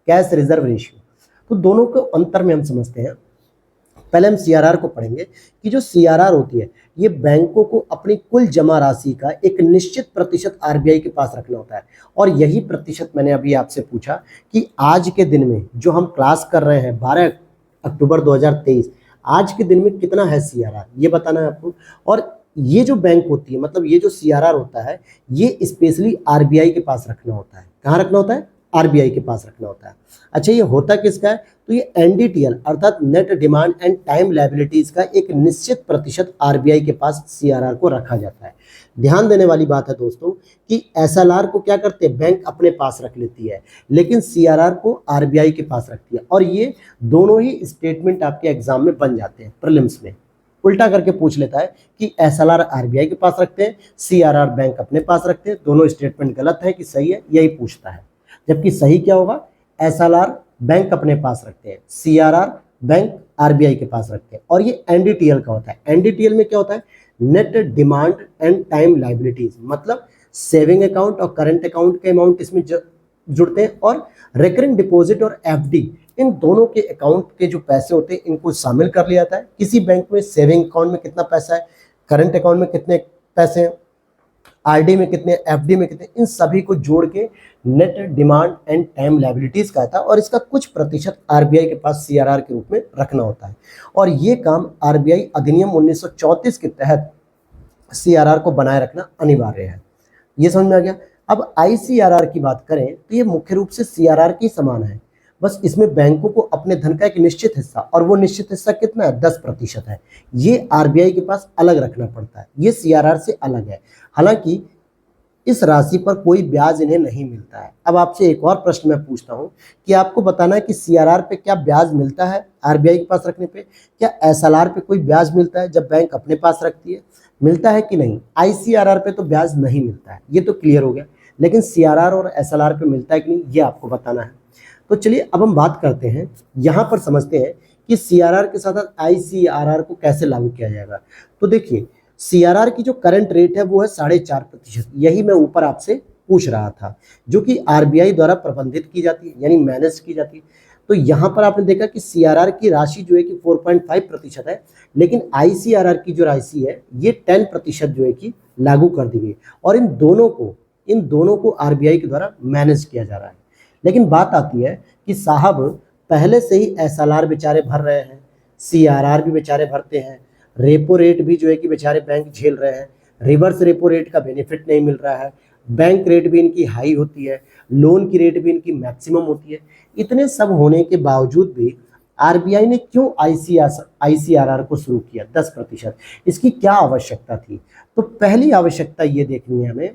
कैश रिजर्व रेशियो। तो दोनों को अंतर में हम समझते हैं। पहले हम सीआरआर को पढ़ेंगे कि जो सीआरआर होती है ये बैंकों को अपनी कुल जमा राशि का एक निश्चित प्रतिशत आरबीआई के पास रखना होता है। और यही प्रतिशत मैंने अभी आपसे पूछा कि आज के दिन में जो हम क्लास कर रहे हैं 12 अक्टूबर 2023, आज के दिन में कितना है सीआरआर, ये बताना है आपको। और ये जो बैंक होती है, मतलब ये जो सीआरआर होता है, ये स्पेशली आरबीआई के पास रखना होता है। कहाँ रखना होता है, आरबीआई के पास रखना होता है। अच्छा, ये होता किसका है, तो ये एनडीटीएल अर्थात net demand and time liabilities का एक निश्चित प्रतिशत आरबीआई के पास सीआरआर को रखा जाता है। ध्यान देने वाली बात है दोस्तों कि एसएलआर को क्या करते हैं, बैंक अपने पास रख लेती है, लेकिन सीआरआर को आरबीआई के पास रखती है। और ये दोनों ही स्टेटमेंट आपके एग्जाम में बन जाते हैं, प्रीलिम्स में उल्टा करके पूछ लेता है कि एसएलआर आरबीआई के पास रखते हैं, सीआरआर बैंक अपने पास रखते हैं, दोनों स्टेटमेंट गलत है कि सही है, यही पूछता है। जबकि सही क्या होगा, एसएलआर बैंक अपने पास रखते हैं, सीआरआर बैंक आरबीआई के पास रखते हैं। और ये एनडीटीएल का होता है। एनडीटीएल में क्या होता है, net demand and time liabilities, मतलब सेविंग अकाउंट और करंट अकाउंट के अमाउंट इसमें जुड़ते हैं, और रिकरिंग डिपॉजिट और एफडी, इन दोनों के अकाउंट के जो पैसे होते हैं इनको शामिल कर लिया जाता है। किसी बैंक में सेविंग अकाउंट में कितना पैसा है, करंट अकाउंट में कितने पैसे हैं, आरडी में कितने, एफडी में कितने, इन सभी को जोड़ के net demand and time liabilities कहता है। और इसका कुछ प्रतिशत आरबीआई के पास सीआरआर के रूप में रखना होता है। और ये काम आरबीआई अधिनियम 1934 के तहत सीआरआर को बनाए रखना अनिवार्य है। ये समझ में आ गया। अब आईसीआरआर की बात करें तो ये मुख्य रूप से सीआरआर के समान है, बस इसमें बैंकों को अपने धन का एक निश्चित हिस्सा, और वो निश्चित हिस्सा कितना है, 10% है, ये आरबीआई के पास अलग रखना पड़ता है। ये सीआरआर से अलग है। हालांकि इस राशि पर कोई ब्याज इन्हें नहीं मिलता है। अब आपसे एक और प्रश्न मैं पूछता हूं कि आपको बताना है कि सीआरआर पे क्या ब्याज मिलता है आरबीआई के पास रखने पे, क्या एसएलआर पे कोई ब्याज मिलता है जब बैंक अपने पास रखती है, मिलता है कि नहीं। आईसीआरआर पे तो ब्याज नहीं मिलता है, ये तो क्लियर हो गया, लेकिन सीआरआर और एसएलआर पे मिलता है कि नहीं, ये आपको बताना है। तो चलिए अब हम बात करते हैं, यहाँ पर समझते हैं कि सीआरआर के साथ साथ आईसीआरआर को कैसे लागू किया जाएगा। तो देखिए, सीआरआर की जो करंट रेट है वो है 4.5%, यही मैं ऊपर आपसे पूछ रहा था, जो कि आरबीआई द्वारा प्रबंधित की जाती है, यानी मैनेज की जाती है। तो यहाँ पर आपने देखा कि सीआरआर की राशि जो है कि 4.5% है, लेकिन आईसीआरआर की जो राशि है ये 10% जो है कि लागू कर दी गई, और इन दोनों को आरबीआई के द्वारा मैनेज किया जा रहा है। लेकिन बात आती है कि साहब पहले से ही एसएलआर बेचारे भर रहे हैं, सीआरआर भी बेचारे भरते हैं, रेपो रेट भी जो है कि बेचारे बैंक झेल रहे हैं, रिवर्स रेपो रेट का बेनिफिट नहीं मिल रहा है, बैंक रेट भी इनकी हाई होती है, लोन की रेट भी इनकी मैक्सिमम होती है। इतने सब होने के बावजूद भी आरबीआई ने क्यों आईसीआरआर को शुरू किया 10%, इसकी क्या आवश्यकता थी। तो पहली आवश्यकता ये देखनी है हमें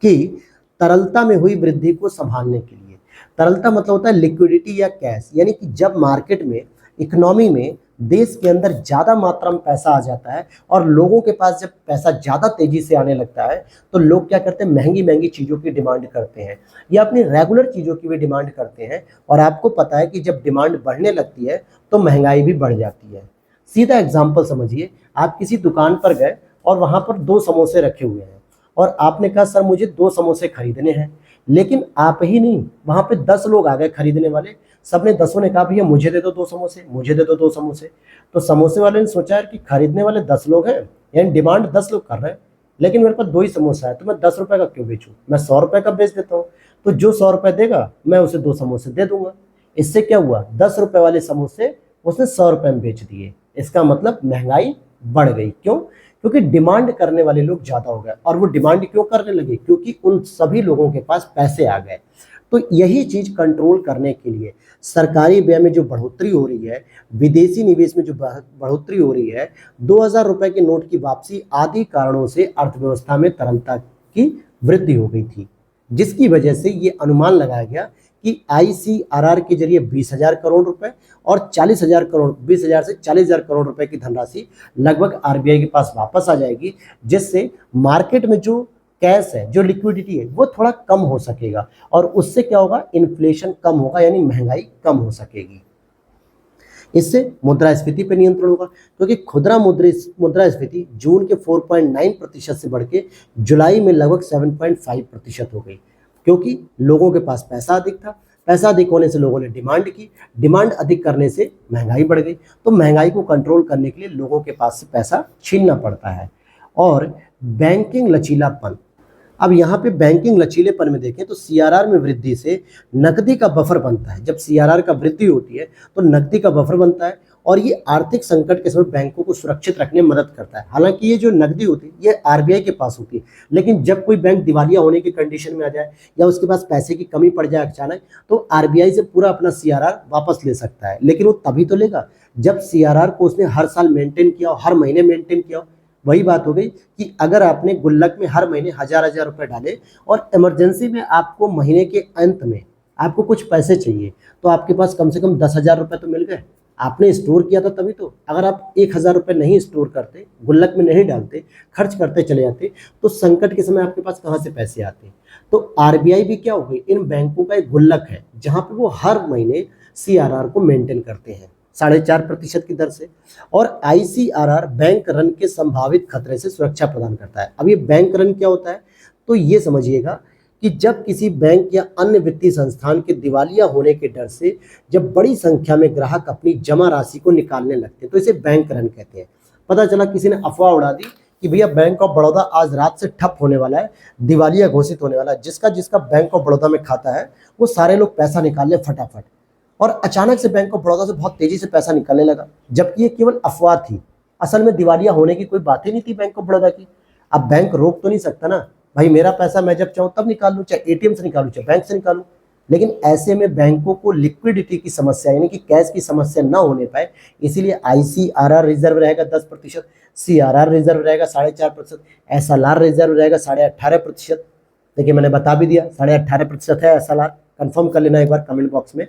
कि तरलता में हुई वृद्धि को संभालने के लिए। तरलता मतलब होता है लिक्विडिटी या कैश, यानी कि जब मार्केट में, इकोनॉमी में, देश के अंदर ज़्यादा मात्रा में पैसा आ जाता है और लोगों के पास जब पैसा ज़्यादा तेज़ी से आने लगता है तो लोग क्या करते हैं, महंगी महंगी चीज़ों की डिमांड करते हैं या अपनी रेगुलर चीज़ों की भी डिमांड करते हैं। और आपको पता है कि जब डिमांड बढ़ने लगती है तो महंगाई भी बढ़ जाती है। सीधा एग्जाम्पल समझिए, आप किसी दुकान पर गए और वहाँ पर 2 समोसे रखे हुए हैं और आपने कहा सर मुझे 2 समोसे खरीदने हैं, लेकिन आप ही नहीं, वहाँ पे 10 लोग आ गए खरीदने वाले, सबने 10 ने कहा भैया मुझे दे दो 2 समोसे, मुझे दे दो 2 समोसे। तो समोसे वाले ने सोचा यार कि खरीदने वाले 10 लोग हैं, यानी डिमांड 10 लोग कर रहे हैं, लेकिन मेरे पास 2 ही समोसा है, तो मैं 10 रुपए का क्यों बेचूं, मैं 100 रुपए का बेच देता हूँ। तो जो 100 रुपए देगा मैं उसे 2 समोसे दे दूंगा। इससे क्या हुआ, 10 रुपए वाले समोसे उसने 100 रुपये में बेच दिए। इसका मतलब महंगाई बढ़ गई। क्यों? क्योंकि डिमांड करने वाले लोग ज़्यादा हो गए। और वो डिमांड क्यों करने लगे? क्योंकि उन सभी लोगों के पास पैसे आ गए। तो यही चीज़ कंट्रोल करने के लिए सरकारी व्यय में जो बढ़ोतरी हो रही है, विदेशी निवेश में जो बढ़ोतरी हो रही है, 2000 रुपए के नोट की वापसी आदि कारणों से अर्थव्यवस्था में तरलता की वृद्धि हो गई थी, जिसकी वजह से ये अनुमान लगाया गया कि ICRR के जरिए 20,000 करोड़ रुपए और 40,000 करोड़ 20,000 से 40,000 करोड़ रुपए की धनराशि लगभग RBI के पास वापस आ जाएगी, जिससे मार्केट में जो कैश है, जो लिक्विडिटी है, वो थोड़ा कम हो सकेगा और उससे क्या होगा? इन्फ्लेशन कम होगा, यानी महंगाई कम हो सकेगी। इससे मुद्रास्फीति पर नियंत्रण होगा, क्योंकि खुदरा मुद्रास्फीति जून के 4.9% से बढ़ के जुलाई में लगभग 7.5% हो गई, क्योंकि लोगों के पास पैसा अधिक था। पैसा अधिक होने से लोगों ने डिमांड की, डिमांड अधिक करने से महंगाई बढ़ गई। तो महंगाई को कंट्रोल करने के लिए लोगों के पास से पैसा छीनना पड़ता है। और बैंकिंग लचीलापन, अब यहाँ पे बैंकिंग लचीलेपन में देखें तो CRR में वृद्धि से नकदी का बफर बनता है। जब CRR का वृद्धि होती है तो नकदी का बफर बनता है और ये आर्थिक संकट के समय बैंकों को सुरक्षित रखने में मदद करता है। हालांकि ये जो नकदी होती है ये RBI के पास होती है, लेकिन जब कोई बैंक दिवालिया होने की कंडीशन में आ जाए या उसके पास पैसे की कमी पड़ जाए अचानक, तो RBI से पूरा अपना CRR वापस ले सकता है। लेकिन वो तभी तो लेगा जब CRR को उसने हर साल मेंटेन किया हो, हर महीने मेंटेन किया हो। वही बात हो गई कि अगर आपने गुल्लक में हर महीने हजार रुपए डाले और इमरजेंसी में आपको महीने के अंत में आपको कुछ पैसे चाहिए, तो आपके पास कम से कम 10,000 रुपए तो मिल गए। आपने स्टोर किया था तभी तो। अगर आप 1,000 रुपए नहीं स्टोर करते, गुल्लक में नहीं डालते, खर्च करते चले जाते, तो संकट के समय आपके पास कहाँ से पैसे आते? तो RBI भी क्या हो गई, इन बैंकों का एक गुल्लक है जहाँ पे वो हर महीने CRR को मेंटेन करते हैं 4.5% की दर से। और ICRR बैंक रन के संभावित खतरे से सुरक्षा प्रदान करता है। अब ये बैंक रन क्या होता है? तो ये समझिएगा कि जब किसी बैंक या अन्य वित्तीय संस्थान के दिवालिया होने के डर से जब बड़ी संख्या में ग्राहक अपनी जमा राशि को निकालने लगते हैं, तो इसे बैंक रन कहते हैं। पता चला किसी ने अफवाह उड़ा दी कि भैया बैंक ऑफ बड़ौदा आज रात से ठप होने वाला है, दिवालिया घोषित होने वाला है। जिसका जिसका बैंक ऑफ बड़ौदा में खाता है वो सारे लोग पैसा निकाल ले फटाफट। और अचानक से बैंक ऑफ बड़ौदा से बहुत तेजी से पैसा निकलने लगा, जबकि ये केवल अफवाह थी। असल में दिवालिया होने की कोई बात ही नहीं थी बैंक ऑफ बड़ौदा की। अब बैंक रोक तो नहीं सकता ना, भाई मेरा पैसा मैं जब चाहूँ तब निकाल लूँ, चाहे ATM से निकालूँ चाहे बैंक से निकालूँ। लेकिन ऐसे में बैंकों को लिक्विडिटी की समस्या यानी कि कैश की समस्या ना होने पाए, इसीलिए ICRR रिजर्व रहेगा 10%, CRR रिजर्व रहेगा 4.5%, SLR रिजर्व रहेगा 18.5%। देखिए मैंने बता भी दिया 18.5% है SLR, कंफर्म कर लेना एक बार कमेंट बॉक्स में।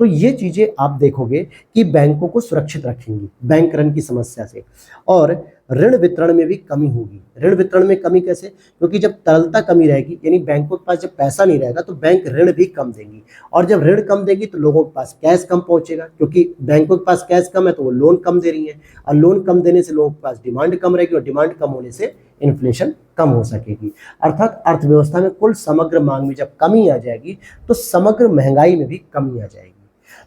तो ये चीज़ें आप देखोगे कि बैंकों को सुरक्षित रखेंगी बैंक रन की समस्या से। और ऋण वितरण में भी कमी होगी। ऋण वितरण में कमी कैसे? क्योंकि जब तरलता कमी रहेगी, यानी बैंकों के पास जब पैसा नहीं रहेगा, तो बैंक ऋण भी कम देंगी। और जब ऋण कम देगी तो लोगों के पास कैश कम पहुंचेगा, क्योंकि बैंकों के पास कैश कम है तो वो लोन कम दे रही है, और लोन कम देने से लोगों के पास डिमांड कम रहेगी, और डिमांड कम होने से इन्फ्लेशन कम हो सकेगी। अर्थात अर्थव्यवस्था में कुल समग्र मांग में जब कमी आ जाएगी तो समग्र महंगाई में भी कमी आ जाएगी।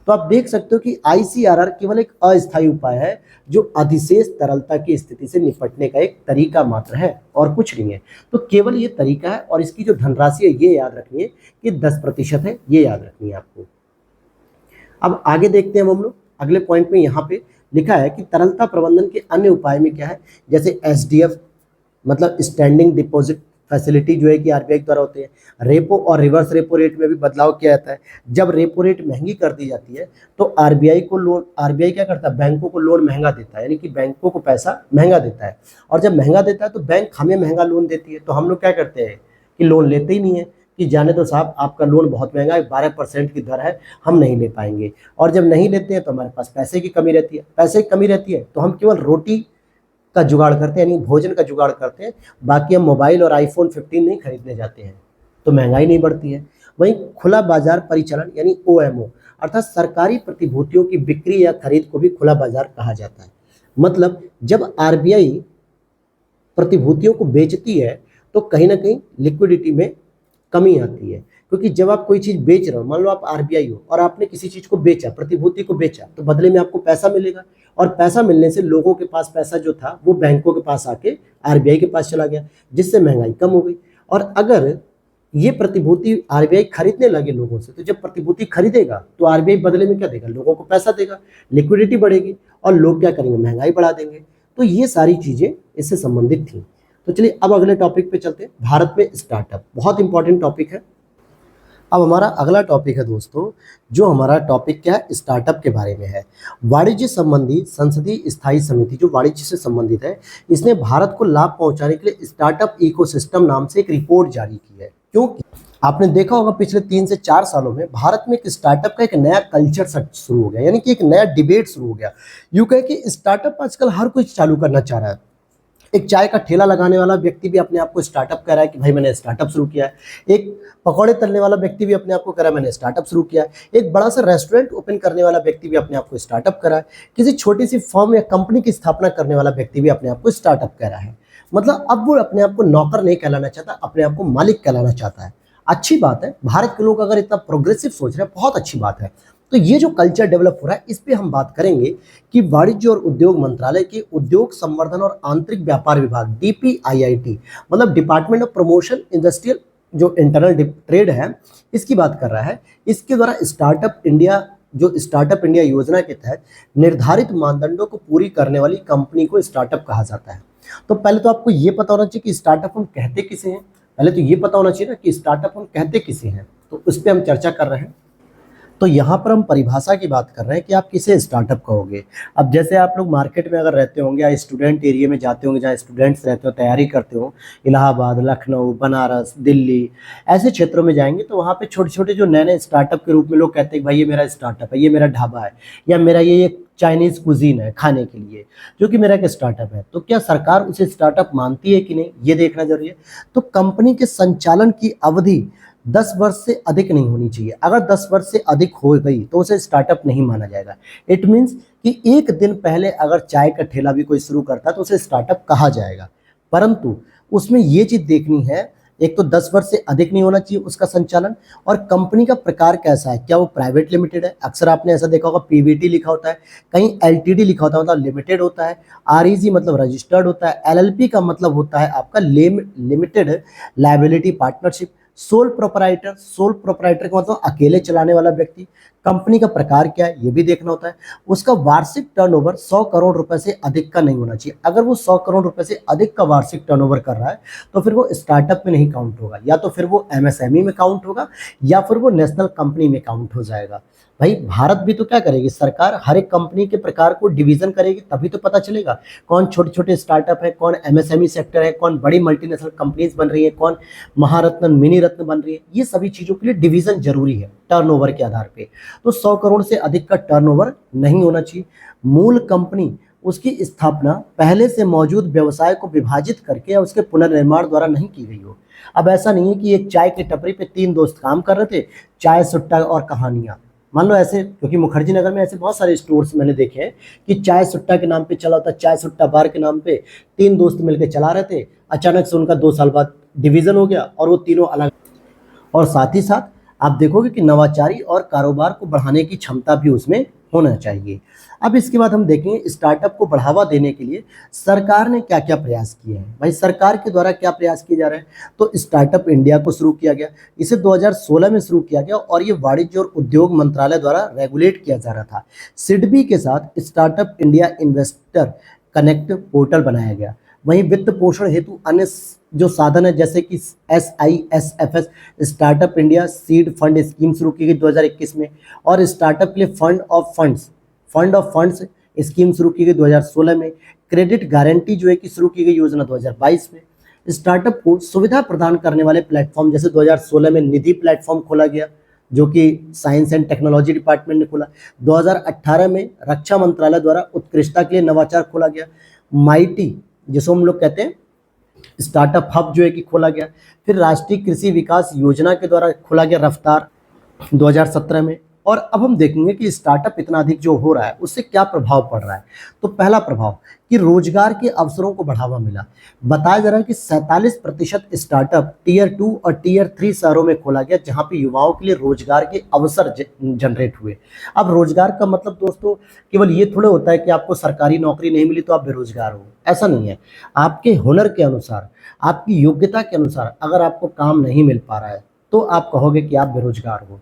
तो आप देख सकते हो कि ICRR केवल एक अस्थायी उपाय है जो अधिशेष तरलता की स्थिति से निपटने का एक तरीका मात्र है और कुछ नहीं है। तो केवल ये तरीका है, और इसकी जो धनराशि है ये याद रखनी है कि 10% है, ये याद रखनी है आपको। अब आगे देखते हैं हम लोग अगले पॉइंट में। यहाँ पे लिखा है कि तरलता प्रबंधन के अन्य उपाय में क्या है, जैसे SDF मतलब स्टैंडिंग डिपॉजिट फैसिलिटी जो है कि RBI द्वारा होते हैं। रेपो और रिवर्स रेपो रेट में भी बदलाव किया जाता है। जब रेपो रेट महंगी कर दी जाती है तो RBI क्या करता है, बैंकों को लोन महंगा देता है, यानी कि बैंकों को पैसा महंगा देता है। और जब महंगा देता है तो बैंक हमें महंगा लोन देती है, तो हम लोग क्या करते हैं कि लोन लेते ही नहीं है, कि जाने तो साहब आपका लोन बहुत महंगा है, 12% की दर है, हम नहीं ले पाएंगे। और जब नहीं लेते हैं तो हमारे पास पैसे की कमी रहती है। पैसे की कमी रहती है तो हम केवल रोटी का जुगाड़ करते हैं, यानी भोजन का जुगाड़ करते हैं, बाकी हम मोबाइल और iPhone 15 नहीं खरीदने जाते हैं, तो महंगाई नहीं बढ़ती है। वहीं खुला बाजार परिचालन यानी OMO अर्थात सरकारी प्रतिभूतियों की बिक्री या खरीद को भी खुला बाजार कहा जाता है। मतलब जब RBI प्रतिभूतियों को बेचती है तो कहीं ना कहीं लिक्विडिटी में कमी आती है, क्योंकि जब आप कोई चीज़ बेच रहे हो, मान लो आप RBI हो और आपने किसी चीज़ को बेचा, प्रतिभूति को बेचा, तो बदले में आपको पैसा मिलेगा, और पैसा मिलने से लोगों के पास पैसा जो था वो बैंकों के पास आके RBI के पास चला गया, जिससे महंगाई कम हो गई। और अगर ये प्रतिभूति आरबीआई खरीदने लगे लोगों से, तो जब प्रतिभूति खरीदेगा तो आरबीआई बदले में क्या देगा, लोगों को पैसा देगा, लिक्विडिटी बढ़ेगी और लोग क्या करेंगे, महंगाई बढ़ा देंगे। तो ये सारी चीजें इससे संबंधित थी। तो चलिए अब अगले टॉपिक पे चलते हैं, भारत में स्टार्टअप, बहुत इंपॉर्टेंट टॉपिक है। अब हमारा अगला टॉपिक है दोस्तों, जो हमारा टॉपिक क्या है, स्टार्टअप के बारे में है। वाणिज्य संबंधी संसदीय स्थायी समिति जो वाणिज्य से संबंधित है, इसने भारत को लाभ पहुंचाने के लिए स्टार्टअप इकोसिस्टम नाम से एक रिपोर्ट जारी की है। क्योंकि आपने देखा होगा पिछले 3 से 4 सालों में भारत में एक स्टार्टअप का एक नया कल्चर शुरू हो गया, यानी कि एक नया डिबेट शुरू हो गया। यूं कहे कि स्टार्टअप आजकल हर कोई चालू करना चाह रहा है। एक चाय का ठेला लगाने वाला व्यक्ति भी अपने आप को स्टार्टअप कह रहा है कि भाई मैंने स्टार्टअप शुरू किया है। एक पकौड़े तलने वाला व्यक्ति भी अपने आप को कह रहा है मैंने स्टार्टअप शुरू किया है। एक बड़ा सा रेस्टोरेंट ओपन करने वाला व्यक्ति भी अपने आप को स्टार्टअप कर रहा है। किसी छोटी सी फर्म या कंपनी की स्थापना करने वाला व्यक्ति भी अपने आप को स्टार्टअप कह रहा है। मतलब अब वो अपने आप को नौकर नहीं कहलाना चाहता, अपने आप को मालिक कहलाना चाहता है। अच्छी बात है, भारत के लोग अगर इतना प्रोग्रेसिव सोच रहे हैं, बहुत अच्छी बात है। तो ये जो कल्चर डेवलप हो रहा है, इस पे हम बात करेंगे कि वाणिज्य और उद्योग मंत्रालय के उद्योग संवर्धन और आंतरिक व्यापार विभाग DPIIT, मतलब डिपार्टमेंट ऑफ प्रमोशन इंडस्ट्रियल जो इंटरनल ट्रेड है, इसकी बात कर रहा है। इसके द्वारा स्टार्टअप इंडिया योजना के तहत निर्धारित मानदंडों को पूरी करने वाली कंपनी को स्टार्टअप कहा जाता है। तो पहले तो आपको ये पता होना चाहिए कि स्टार्टअप हम कहते किसे हैं। पहले तो ये पता होना चाहिए ना कि स्टार्टअप हम कहते किसे हैं, तो उस पर हम चर्चा कर रहे हैं। तो यहाँ पर हम परिभाषा की बात कर रहे हैं कि आप किसे स्टार्टअप कहोगे। अब जैसे आप लोग मार्केट में अगर रहते होंगे या स्टूडेंट एरिया में जाते होंगे, जहाँ स्टूडेंट्स रहते हो, तैयारी करते हो, इलाहाबाद, लखनऊ, बनारस, दिल्ली, ऐसे क्षेत्रों में जाएंगे तो वहाँ पे छोटे छोटे जो नए नए स्टार्टअप के रूप में लोग कहते हैं भाई ये मेरा स्टार्टअप है, ये मेरा ढाबा है, या मेरा ये चाइनीज कुजीन है खाने के लिए, जो कि मेरा एक स्टार्टअप है। तो क्या सरकार उसे स्टार्टअप मानती है कि नहीं, ये देखना जरूरी है। तो कंपनी के संचालन की अवधि 10 वर्ष से अधिक नहीं होनी चाहिए। अगर 10 वर्ष से अधिक हो गई तो उसे स्टार्टअप नहीं माना जाएगा। इट मीन्स कि एक दिन पहले अगर चाय का ठेला भी कोई शुरू करता है तो उसे स्टार्टअप कहा जाएगा। परंतु उसमें ये चीज देखनी है, एक तो 10 वर्ष से अधिक नहीं होना चाहिए उसका संचालन, और कंपनी का प्रकार कैसा है, क्या वो प्राइवेट लिमिटेड है। अक्सर आपने ऐसा देखा होगा पीवीटी लिखा होता है, कहीं एलटीडी लिखा होता है, मतलब लिमिटेड होता है, आरईजी मतलब रजिस्टर्ड होता है, एलएलपी का मतलब होता है आपका limited liability partnership, sole proprietor का मतलब अकेले चलाने वाला व्यक्ति। कंपनी का प्रकार क्या है ये भी देखना होता है। उसका वार्षिक टर्नओवर 100 करोड़ रुपए से अधिक का नहीं होना चाहिए। अगर वो 100 करोड़ रुपए से अधिक का वार्षिक टर्नओवर कर रहा है तो फिर वो स्टार्टअप में नहीं काउंट होगा, या तो फिर वो एमएसएमई में काउंट होगा, या फिर वो नेशनल कंपनी में काउंट हो जाएगा। भाई भारत भी तो क्या करेगी, सरकार हर एक कंपनी के प्रकार को डिवीजन करेगी, तभी तो पता चलेगा कौन छोटे छोटे स्टार्टअप है, कौन एमएसएमई सेक्टर है, कौन बड़ी मल्टीनेशनल कंपनीज बन रही है, कौन महारत्न मिनी रत्न बन रही है। ये सभी चीजों के लिए डिवीजन जरूरी है टर्नओवर के आधार पे। तो 100 करोड़ से अधिक का टर्नओवर नहीं होना चाहिए। मूल कंपनी उसकी स्थापना पहले से मौजूद व्यवसाय को विभाजित करके या उसके पुनर्निर्माण द्वारा नहीं की गई हो। अब ऐसा नहीं है कि एक चाय की टपरी पे 3 दोस्त काम कर रहे थे, चाय सुट्टा और कहानियां, मान लो ऐसे, क्योंकि मुखर्जी नगर में ऐसे बहुत सारे स्टोर्स मैंने देखे हैं कि चाय सुट्टा के नाम पे चला होता, चाय सुट्टा बार के नाम पे 3 दोस्त मिलकर चला रहे थे। अचानक से उनका 2 साल बाद डिवीजन हो गया और वो तीनों अलग। और साथ ही साथ आप देखोगे कि नवाचारी और कारोबार को बढ़ाने की क्षमता भी उसमें होना चाहिए। अब इसके बाद हम देखेंगे स्टार्टअप को बढ़ावा देने के लिए सरकार ने क्या क्या प्रयास किए हैं। भाई सरकार के द्वारा क्या प्रयास किए जा रहे हैं, तो स्टार्टअप इंडिया को शुरू किया गया। इसे 2016 में शुरू किया गया और ये वाणिज्य और उद्योग मंत्रालय द्वारा रेगुलेट किया जा रहा था। सिडबी के साथ startup India investor connect portal बनाया गया। वहीं वित्त पोषण हेतु अन्य जो साधन है जैसे कि SISFS startup India seed fund scheme शुरू की गई 2021 में, और स्टार्टअप के लिए फंड ऑफ फंड्स स्कीम शुरू की गई 2016 में। क्रेडिट गारंटी जो है कि शुरू की गई योजना 2022 में। स्टार्टअप को सुविधा प्रदान करने वाले प्लेटफॉर्म जैसे 2016 में निधि प्लेटफॉर्म खोला गया जो कि साइंस एंड टेक्नोलॉजी डिपार्टमेंट ने खोला। 2018 में रक्षा मंत्रालय द्वारा उत्कृष्टता के लिए नवाचार खोला गया। माइटी जिसको हम लोग कहते हैं स्टार्टअप हब जो है कि खोला गया। फिर राष्ट्रीय कृषि विकास योजना के द्वारा खोला गया रफ्तार 2017 में। और अब हम देखेंगे कि स्टार्टअप इतना अधिक जो हो रहा है उससे क्या प्रभाव पड़ रहा है। तो पहला प्रभाव कि रोजगार के अवसरों को बढ़ावा मिला। बताया जा रहा है कि 47% स्टार्टअप टीयर 2 और टीयर 3 शहरों में खोला गया, जहां पे युवाओं के लिए रोजगार के अवसर जनरेट हुए। अब रोजगार का मतलब दोस्तों केवल ये थोड़ा होता है कि आपको सरकारी नौकरी नहीं मिली तो आप बेरोजगार हो, ऐसा नहीं है। आपके हुनर के अनुसार, आपकी योग्यता के अनुसार अगर आपको काम नहीं मिल पा रहा है तो आप कहोगे कि आप बेरोजगार हो।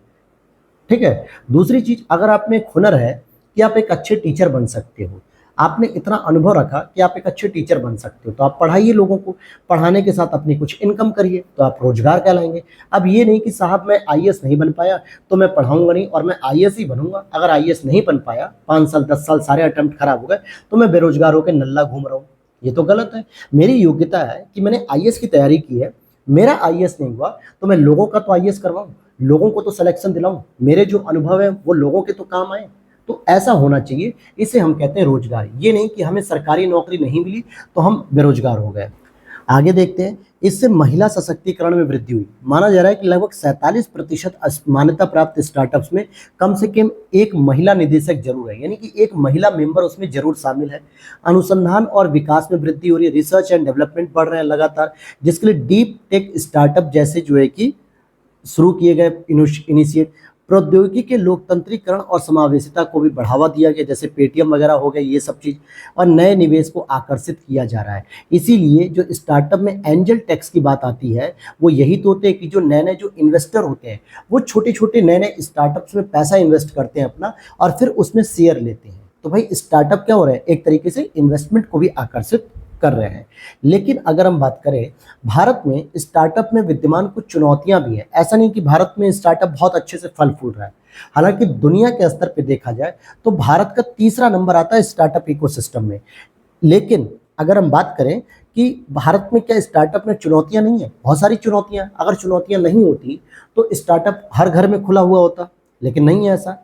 ठीक है। दूसरी चीज, अगर आप में एक हुनर है कि आप एक अच्छे टीचर बन सकते हो, आपने इतना अनुभव रखा कि आप एक अच्छे टीचर बन सकते हो, तो आप पढ़ाइए लोगों को, पढ़ाने के साथ अपनी कुछ इनकम करिए, तो आप रोजगार कहलाएंगे। अब ये नहीं कि साहब मैं आईएएस नहीं बन पाया तो मैं पढ़ाऊंगा नहीं और मैं आईएएस ही बनूंगा। अगर आईएएस नहीं बन पाया, 5 साल 10 साल सारे अटेम्प्ट खराब हो गए, तो मैं बेरोजगार होकर नल्ला घूम रहा हूँ, ये तो गलत है। मेरी योग्यता है कि मैंने आईएएस की तैयारी की है, मेरा आईएएस नहीं हुआ तो मैं लोगों का तो आईएएस करवाऊं, लोगों को तो सिलेक्शन दिलाऊं, मेरे जो अनुभव है वो लोगों के तो काम आए। तो ऐसा होना चाहिए, इसे हम कहते हैं रोजगार। ये नहीं कि हमें सरकारी नौकरी नहीं मिली तो हम बेरोजगार हो गए। आगे देखते हैं, इससे महिला सशक्तिकरण में वृद्धि हुई। माना जा रहा है कि लगभग 47% मान्यता प्राप्त स्टार्टअप्स में कम से कम एक महिला निदेशक जरूर है, यानी कि एक महिला मेंबर उसमें जरूर शामिल है। अनुसंधान और विकास में वृद्धि हो रही है, रिसर्च एंड डेवलपमेंट बढ़ रहे हैं लगातार, जिसके लिए डीप टेक स्टार्टअप जैसे जो है कि शुरू किए गए इनिशिएट। प्रौद्योगिकी के लोकतंत्रीकरण और समावेशिता को भी बढ़ावा दिया गया, जैसे पेटीएम वगैरह हो गए, ये सब चीज, और नए निवेश को आकर्षित किया जा रहा है। इसीलिए जो स्टार्टअप में एंजल टैक्स की बात आती है, वो यही तो होते हैं कि जो नए नए जो इन्वेस्टर होते हैं वो छोटे छोटे नए नए स्टार्टअप्स में पैसा इन्वेस्ट करते हैं अपना, और फिर उसमें शेयर लेते हैं। तो भाई स्टार्टअप क्या हो रहा है, एक तरीके से इन्वेस्टमेंट को भी आकर्षित कर रहे हैं। लेकिन अगर हम बात करें, भारत में स्टार्टअप में विद्यमान कुछ चुनौतियां भी हैं। ऐसा नहीं कि भारत में स्टार्टअप बहुत अच्छे से फल फूल रहा है। हालांकि दुनिया के स्तर पे देखा जाए तो भारत का तीसरा नंबर आता है स्टार्टअप इकोसिस्टम में। लेकिन अगर हम बात करें कि भारत में क्या स्टार्टअप में चुनौतियां नहीं है, बहुत सारी चुनौतियां हैं। अगर चुनौतियां नहीं होती तो स्टार्टअप हर घर में खुला हुआ होता, लेकिन नहीं है ऐसा।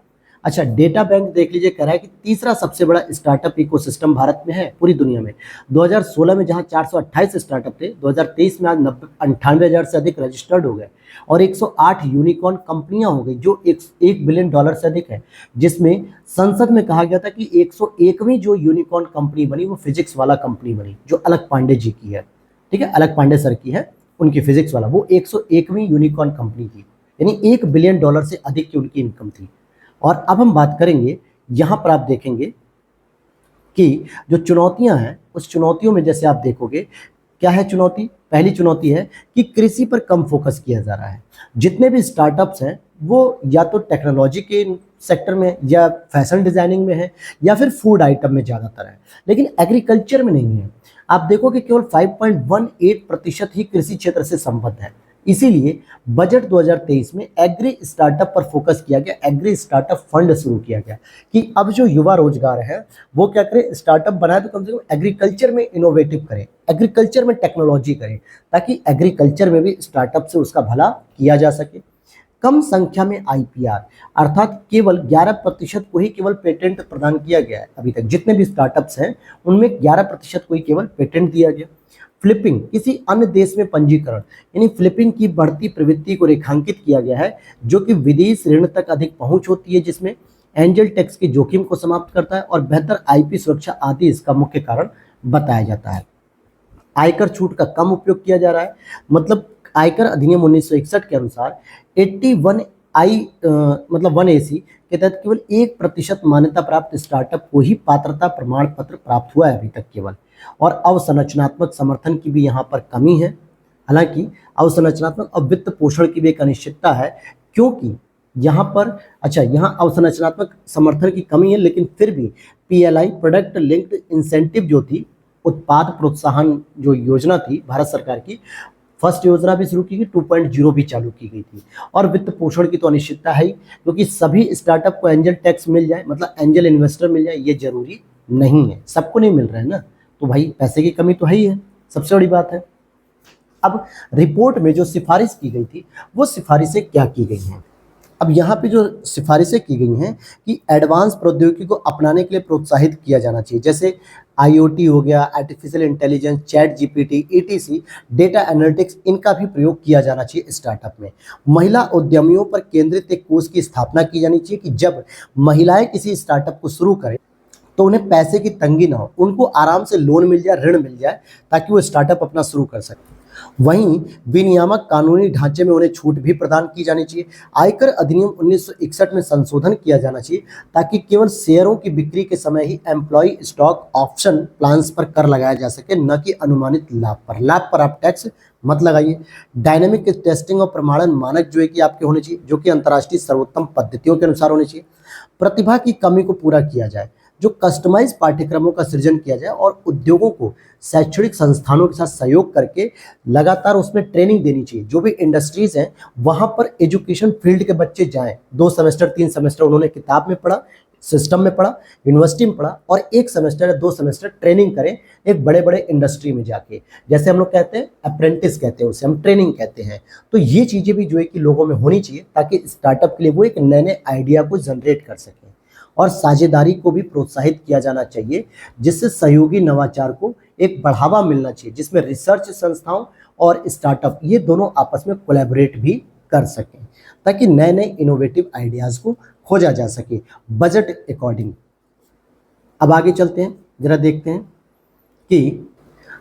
अच्छा, डेटा बैंक देख लीजिए, कह रहा है कि तीसरा सबसे बड़ा स्टार्टअप इकोसिस्टम भारत में है पूरी दुनिया में। 2016 में जहां 428 स्टार्टअप थे, 2023 में आज 98,000 से अधिक रजिस्टर्ड हो गए, और 108 यूनिकॉर्न कंपनियां हो गई जो $1 बिलियन से अधिक है। जिसमें संसद में कहा गया था कि 101वीं जो यूनिकॉर्न कंपनी बनी वो फिजिक्स वाला कंपनी बनी, जो अलक पांडे जी की है। ठीक है, अलक पांडे सर की है, उनकी फिजिक्स वाला, वो 101वीं यूनिकॉर्न कंपनी थी, यानी $1 बिलियन से अधिक की उनकी इनकम थी। और अब हम बात करेंगे, यहां पर आप देखेंगे कि जो चुनौतियां हैं, उस चुनौतियों में जैसे आप देखोगे, क्या है चुनौती? पहली चुनौती है कि कृषि पर कम फोकस किया जा रहा है। जितने भी स्टार्टअप्स हैं वो या तो टेक्नोलॉजी के सेक्टर में, या फैशन डिजाइनिंग में है, या फिर फूड आइटम में ज़्यादातर है, लेकिन एग्रीकल्चर में नहीं है। आप देखोगे केवल 5.18% ही कृषि क्षेत्र से संबद्ध है। इसीलिए बजट 2023 में एग्री स्टार्टअप पर फोकस किया गया, एग्री स्टार्टअप फंड शुरू किया गया कि अब जो युवा रोजगार है वो क्या करें, स्टार्टअप बनाए तो कम से कम एग्रीकल्चर में इनोवेटिव करें, एग्रीकल्चर में टेक्नोलॉजी करें, ताकि एग्रीकल्चर में भी स्टार्टअप से उसका भला किया जा सके। कम संख्या में आईपीआर, अर्थात केवल 11% को ही केवल पेटेंट प्रदान किया गया है अभी तक। जितने भी स्टार्टअप्स हैं उनमें 11% को ही केवल पेटेंट दिया गया। फ्लिपिंग, किसी अन्य देश में पंजीकरण, यानी फ्लिपिंग की बढ़ती प्रवृत्ति को रेखांकित किया गया है, जो कि विदेश ऋण तक अधिक पहुंच होती है, जिसमें एंजल टैक्स के जोखिम को समाप्त करता है, और बेहतर आईपी सुरक्षा आदि इसका मुख्य कारण बताया जाता है। आयकर छूट का कम उपयोग किया जा रहा है, मतलब आयकर अधिनियम 1961 के अनुसार 1AC के तहत केवल 1% मान्यता प्राप्त स्टार्टअप को ही पात्रता प्रमाण पत्र प्राप्त हुआ है अभी तक केवल। और अवसंरचनात्मक समर्थन की भी यहाँ पर कमी है। हालांकि अवसंरचनात्मक और वित्त पोषण की भी एक अनिश्चितता है, क्योंकि यहाँ पर, अच्छा, यहाँ अवसंरचनात्मक समर्थन की कमी है, लेकिन फिर भी PLI, प्रोडक्ट लिंक्ड इंसेंटिव जो थी, उत्पाद प्रोत्साहन जो योजना थी भारत सरकार की, फर्स्ट योजना भी शुरू की गई, 2.0 भी चालू की गई थी। और वित्त पोषण की तो अनिश्चितता है ही, क्योंकि सभी स्टार्टअप को एंजल टैक्स मिल जाए, मतलब एंजल इन्वेस्टर मिल जाए, ये जरूरी नहीं है, सबको नहीं मिल रहा है ना। तो भाई पैसे की कमी तो है ही है, सबसे बड़ी बात है। अब रिपोर्ट में जो सिफारिश की गई थी वो सिफारिशें क्या की गई हैं? अब यहाँ पे जो सिफारिशें की गई हैं कि एडवांस प्रौद्योगिकी को अपनाने के लिए प्रोत्साहित किया जाना चाहिए, जैसे IoT हो गया, artificial intelligence, chat GPT, ETC, data analytics, इनका भी प्रयोग किया जाना चाहिए स्टार्टअप में। महिला उद्यमियों पर केंद्रित एक कोष की स्थापना की जानी चाहिए कि जब महिलाएं किसी स्टार्टअप को शुरू करें तो उन्हें पैसे की तंगी ना हो, उनको आराम से लोन मिल जाए, ऋण मिल जाए, ताकि वो स्टार्टअप अपना शुरू कर सकें। वहीं विनियामक कानूनी ढांचे में उन्हें छूट भी प्रदान की जानी चाहिए। आयकर अधिनियम 1961 में संशोधन किया जाना चाहिए ताकि केवल शेयरों की बिक्री के समय ही एम्प्लॉय स्टॉक ऑप्शन प्लान्स पर कर लगाया जा सके, न कि अनुमानित लाभ पर। लाभ पर आप टैक्स मत लगाइए। डायनेमिक टेस्टिंग और प्रमाणन मानक जो है कि आपके होने चाहिए, जो कि अंतर्राष्ट्रीय सर्वोत्तम पद्धतियों के अनुसार होने चाहिए। प्रतिभा की कमी को पूरा किया जाए, जो कस्टमाइज पाठ्यक्रमों का सृजन किया जाए और उद्योगों को शैक्षणिक संस्थानों के साथ सहयोग करके लगातार उसमें ट्रेनिंग देनी चाहिए। जो भी इंडस्ट्रीज हैं वहां पर एजुकेशन फील्ड के बच्चे जाएं, 2 सेमेस्टर 3 सेमेस्टर उन्होंने किताब में पढ़ा, सिस्टम में पढ़ा, यूनिवर्सिटी में पढ़ा, और 1 सेमेस्टर या 2 सेमेस्टर ट्रेनिंग करें एक बड़े बड़े इंडस्ट्री में जाके। जैसे हम लोग कहते हैं अप्रेंटिस कहते हैं, उसे हम ट्रेनिंग कहते हैं। तो ये चीजें भी जो है कि लोगों में होनी चाहिए ताकि स्टार्टअप के लिए वो एक नए नए आइडिया को जनरेट कर सकें। और साझेदारी को भी प्रोत्साहित किया जाना चाहिए, जिससे सहयोगी नवाचार को एक बढ़ावा मिलना चाहिए, जिसमें रिसर्च संस्थाओं और स्टार्टअप ये दोनों आपस में कोलैबोरेट भी कर सकें, ताकि नए नए इनोवेटिव आइडियाज़ को खोजा जा सके बजट अकॉर्डिंग। अब आगे चलते हैं, जरा देखते हैं कि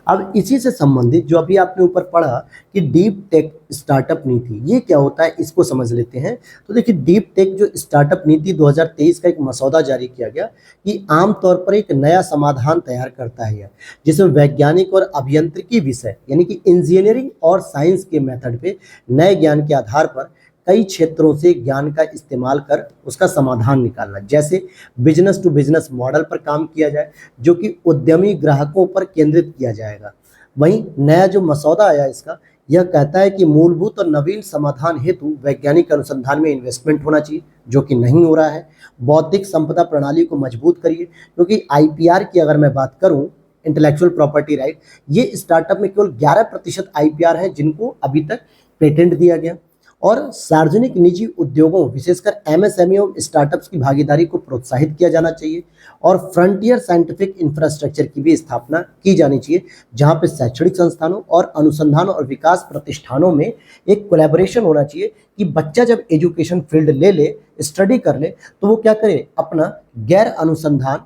अब इसी से संबंधित जो अभी आपने ऊपर पढ़ा कि डीप टेक स्टार्टअप नीति, ये क्या होता है इसको समझ लेते हैं। तो देखिए, डीप टेक जो स्टार्टअप नीति 2023 का एक मसौदा जारी किया गया कि आमतौर पर एक नया समाधान तैयार करता है, जिसमें वैज्ञानिक और अभियांत्रिकी विषय यानी कि इंजीनियरिंग और साइंस के मेथड पे नए ज्ञान के आधार पर कई क्षेत्रों से ज्ञान का इस्तेमाल कर उसका समाधान निकालना। जैसे बिजनेस टू बिजनेस मॉडल पर काम किया जाए, जो कि उद्यमी ग्राहकों पर केंद्रित किया जाएगा। वहीं नया जो मसौदा आया इसका, यह कहता है कि मूलभूत और नवीन समाधान हेतु वैज्ञानिक अनुसंधान में इन्वेस्टमेंट होना चाहिए, जो कि नहीं हो रहा है। बौद्धिक संपदा प्रणाली को मजबूत करिए, क्योंकि IPR की अगर मैं बात करूं, इंटेलेक्चुअल प्रॉपर्टी राइट, ये स्टार्टअप में केवल 11% IPR है जिनको अभी तक पेटेंट दिया गया। और सार्वजनिक निजी उद्योगों विशेषकर MSME और स्टार्टअप्स की भागीदारी को प्रोत्साहित किया जाना चाहिए। और फ्रंटियर साइंटिफिक इंफ्रास्ट्रक्चर की भी स्थापना की जानी चाहिए, जहां पे शैक्षणिक संस्थानों और अनुसंधान और विकास प्रतिष्ठानों में एक कोलैबोरेशन होना चाहिए कि बच्चा जब एजुकेशन फील्ड ले ले, स्टडी कर ले, तो वो क्या करे, अपना गैर अनुसंधान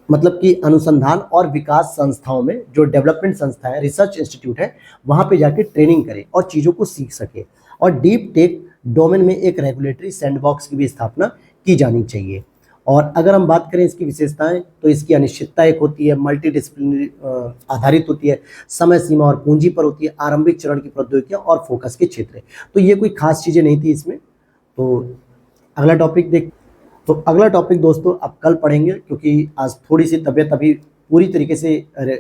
मतलब कि अनुसंधान और विकास संस्थाओं में, जो डेवलपमेंट संस्था है, रिसर्च इंस्टीट्यूट है, वहां पे जाके ट्रेनिंग करे और चीज़ों को सीख सके। और डीप टेक डोमेन में एक रेगुलेटरी सैंडबॉक्स की भी स्थापना की जानी चाहिए। और अगर हम बात करें इसकी विशेषताएं, तो इसकी अनिश्चितता एक होती है, मल्टी डिसिप्लिनरी आधारित होती है, समय सीमा और पूंजी पर होती है, आरंभिक चरण की प्रौद्योगिकियां और फोकस के क्षेत्र। तो ये कोई खास चीज़ें नहीं थी इसमें। तो अगला टॉपिक देख तो अगला टॉपिक दोस्तों अब कल पढ़ेंगे, क्योंकि आज थोड़ी सी तबीयत अभी पूरी तरीके से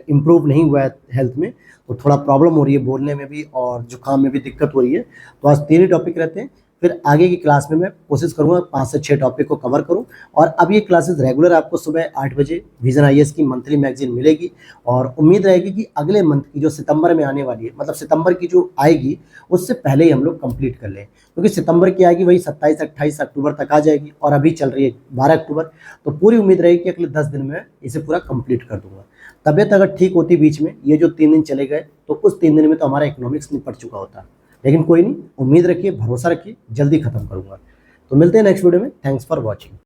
इम्प्रूव नहीं हुआ है हेल्थ में, तो थोड़ा प्रॉब्लम हो रही है, बोलने में भी और जुकाम में भी दिक्कत हो रही है। तो आज 3 ही टॉपिक रहते हैं, फिर आगे की क्लास में मैं कोशिश करूंगा 5 से 6 टॉपिक को कवर करूं। और अब ये क्लासेस रेगुलर आपको सुबह 8 बजे विजन IAS की मंथली मैगजीन मिलेगी। और उम्मीद रहेगी कि अगले मंथ की जो सितंबर में आने वाली है, मतलब सितंबर की जो आएगी उससे पहले ही हम लोग कंप्लीट कर लें, क्योंकि सितंबर की आएगी वही 27-28 अक्टूबर तक आ जाएगी, और अभी चल रही है 12 अक्टूबर। तो पूरी उम्मीद रहेगी कि अगले 10 दिन में इसे पूरा कंप्लीट कर दूंगा। तबियत अगर ठीक होती बीच में, ये जो 3 दिन चले गए, तो उस 3 दिन में तो हमारा इकोनॉमिक्स निपट चुका होता। लेकिन कोई नहीं, उम्मीद रखिए, भरोसा रखिए, जल्दी खत्म करूंगा। तो मिलते हैं नेक्स्ट वीडियो में। Thanks for watching.